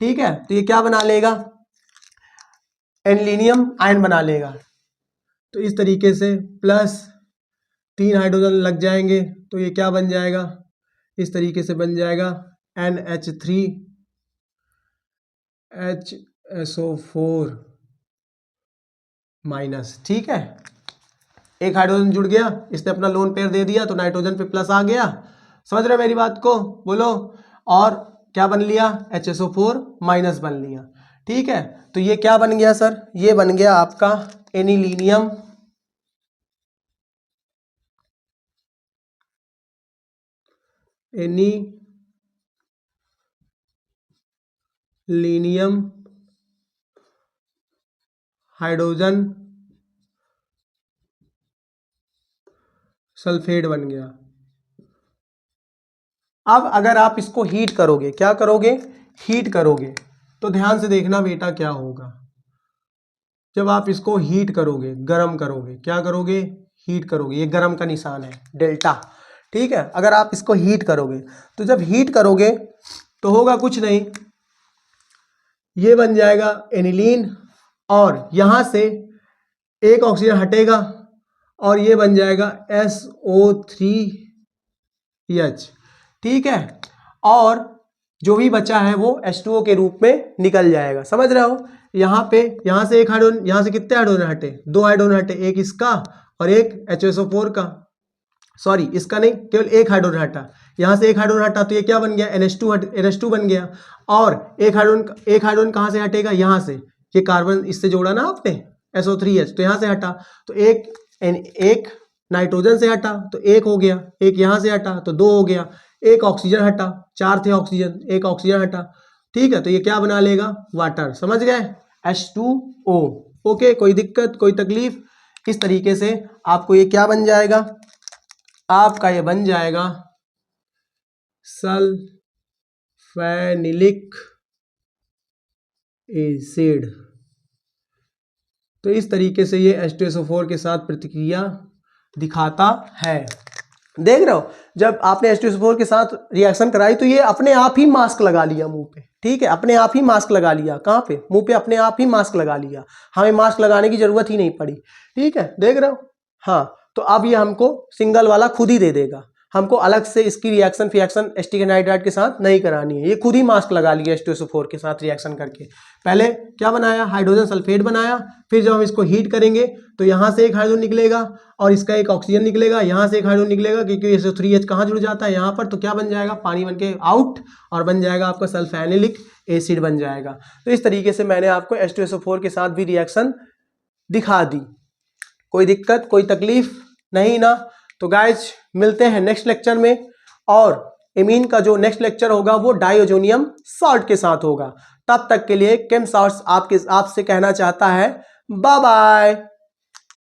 ठीक है। तो ये क्या बना लेगा, एनिलीनियम आयन बना लेगा। तो इस तरीके से +3 हाइड्रोजन लग जाएंगे, तो ये क्या बन जाएगा, इस तरीके से बन जाएगा NH3HSO4-, ठीक है। एक हाइड्रोजन जुड़ गया, इसने अपना लोन पेयर दे दिया, तो नाइट्रोजन पे प्लस आ गया। समझ रहे मेरी बात को, बोलो। और क्या बन लिया, HSO4- बन लिया, ठीक है। तो ये क्या बन गया सर, ये बन गया आपका एनिलीनियम हाइड्रोजन सल्फेट बन गया। अब अगर आप इसको हीट करोगे, क्या करोगे, हीट करोगे, तो ध्यान से देखना बेटा क्या होगा। जब आप इसको हीट करोगे, गर्म करोगे, क्या करोगे, हीट करोगे, ये गर्म का निशान है डेल्टा, ठीक है। अगर आप इसको हीट करोगे, तो जब हीट करोगे तो होगा कुछ नहीं, ये बन जाएगा एनिलीन, और यहां से एक ऑक्सीजन हटेगा और ये बन जाएगा SO3H, ठीक है। और जो भी बचा है वो H2O के रूप में निकल जाएगा, समझ रहे हो। यहाँ पे, यहाँ से एक हाइड्रोजन, यहाँ से कितने हाइड्रोजन हटे, 2 हाइड्रोजन हटे, एक इसका और एक HSO4 का, सॉरी इसका नहीं, केवल एक हाइड्रोजन हटा, यहाँ से एक हाइड्रोजन हटा, तो ये क्या बन गया, NH2 बन गया। और एक हाइड्रोजन कहाँ से हटेगा, यहाँ से, ये कार्बन इससे जोड़ा ना आपने SO3H, तो यहाँ से हटा, तो एक नाइट्रोजन से हटा तो एक हो गया, एक यहाँ से हटा तो 2 हो गया, एक ऑक्सीजन हटा, 4 थे ऑक्सीजन, एक ऑक्सीजन हटा, ठीक है। तो ये क्या बना लेगा, वाटर, समझ गए, H2O। ओके, कोई दिक्कत, कोई तकलीफ। इस तरीके से आपको ये क्या बन जाएगा, आपका ये बन जाएगा सल्फेनिलिक एसिड। तो इस तरीके से ये H2SO4 के साथ प्रतिक्रिया दिखाता है। देख रहे हो, जब आपने H2SO4 के साथ रिएक्शन कराई तो ये अपने आप ही मास्क लगा लिया मुंह पे, ठीक है, अपने आप ही मास्क लगा लिया, कहाँ पे, मुंह पे अपने आप ही मास्क लगा लिया, हमें मास्क लगाने की जरूरत ही नहीं पड़ी, ठीक है, देख रहे हो। हाँ, तो अब ये हमको सिंगल वाला खुद ही दे देगा, हमको अलग से इसकी रिएक्शन फिएक्शन एसिटिक एनहाइड्राइड के साथ नहीं करानी है, ये खुद ही मास्क लगा लिया H2SO4 के साथ रिएक्शन करके। पहले क्या बनाया, हाइड्रोजन सल्फेट बनाया, फिर जब हम इसको हीट करेंगे तो यहाँ से एक हाइड्रोजन निकलेगा और इसका एक ऑक्सीजन निकलेगा, यहाँ से एक हाइड्रोजन निकलेगा, क्योंकि SO3H कहाँ जुड़ जाता है, यहाँ पर, तो क्या बन जाएगा, पानी बन के आउट, और बन जाएगा आपका सल्फेनिलिक एसिड बन जाएगा। तो इस तरीके से मैंने आपको H2SO4 के साथ भी रिएक्शन दिखा दी। कोई दिक्कत कोई तकलीफ नहीं ना? तो गाइज मिलते हैं नेक्स्ट लेक्चर में, और एमीन का जो नेक्स्ट लेक्चर होगा वो डाइओजोनियम सॉल्ट के साथ होगा। तब तक के लिए केम सॉल्ट्स आपसे कहना चाहता है बाय बाय।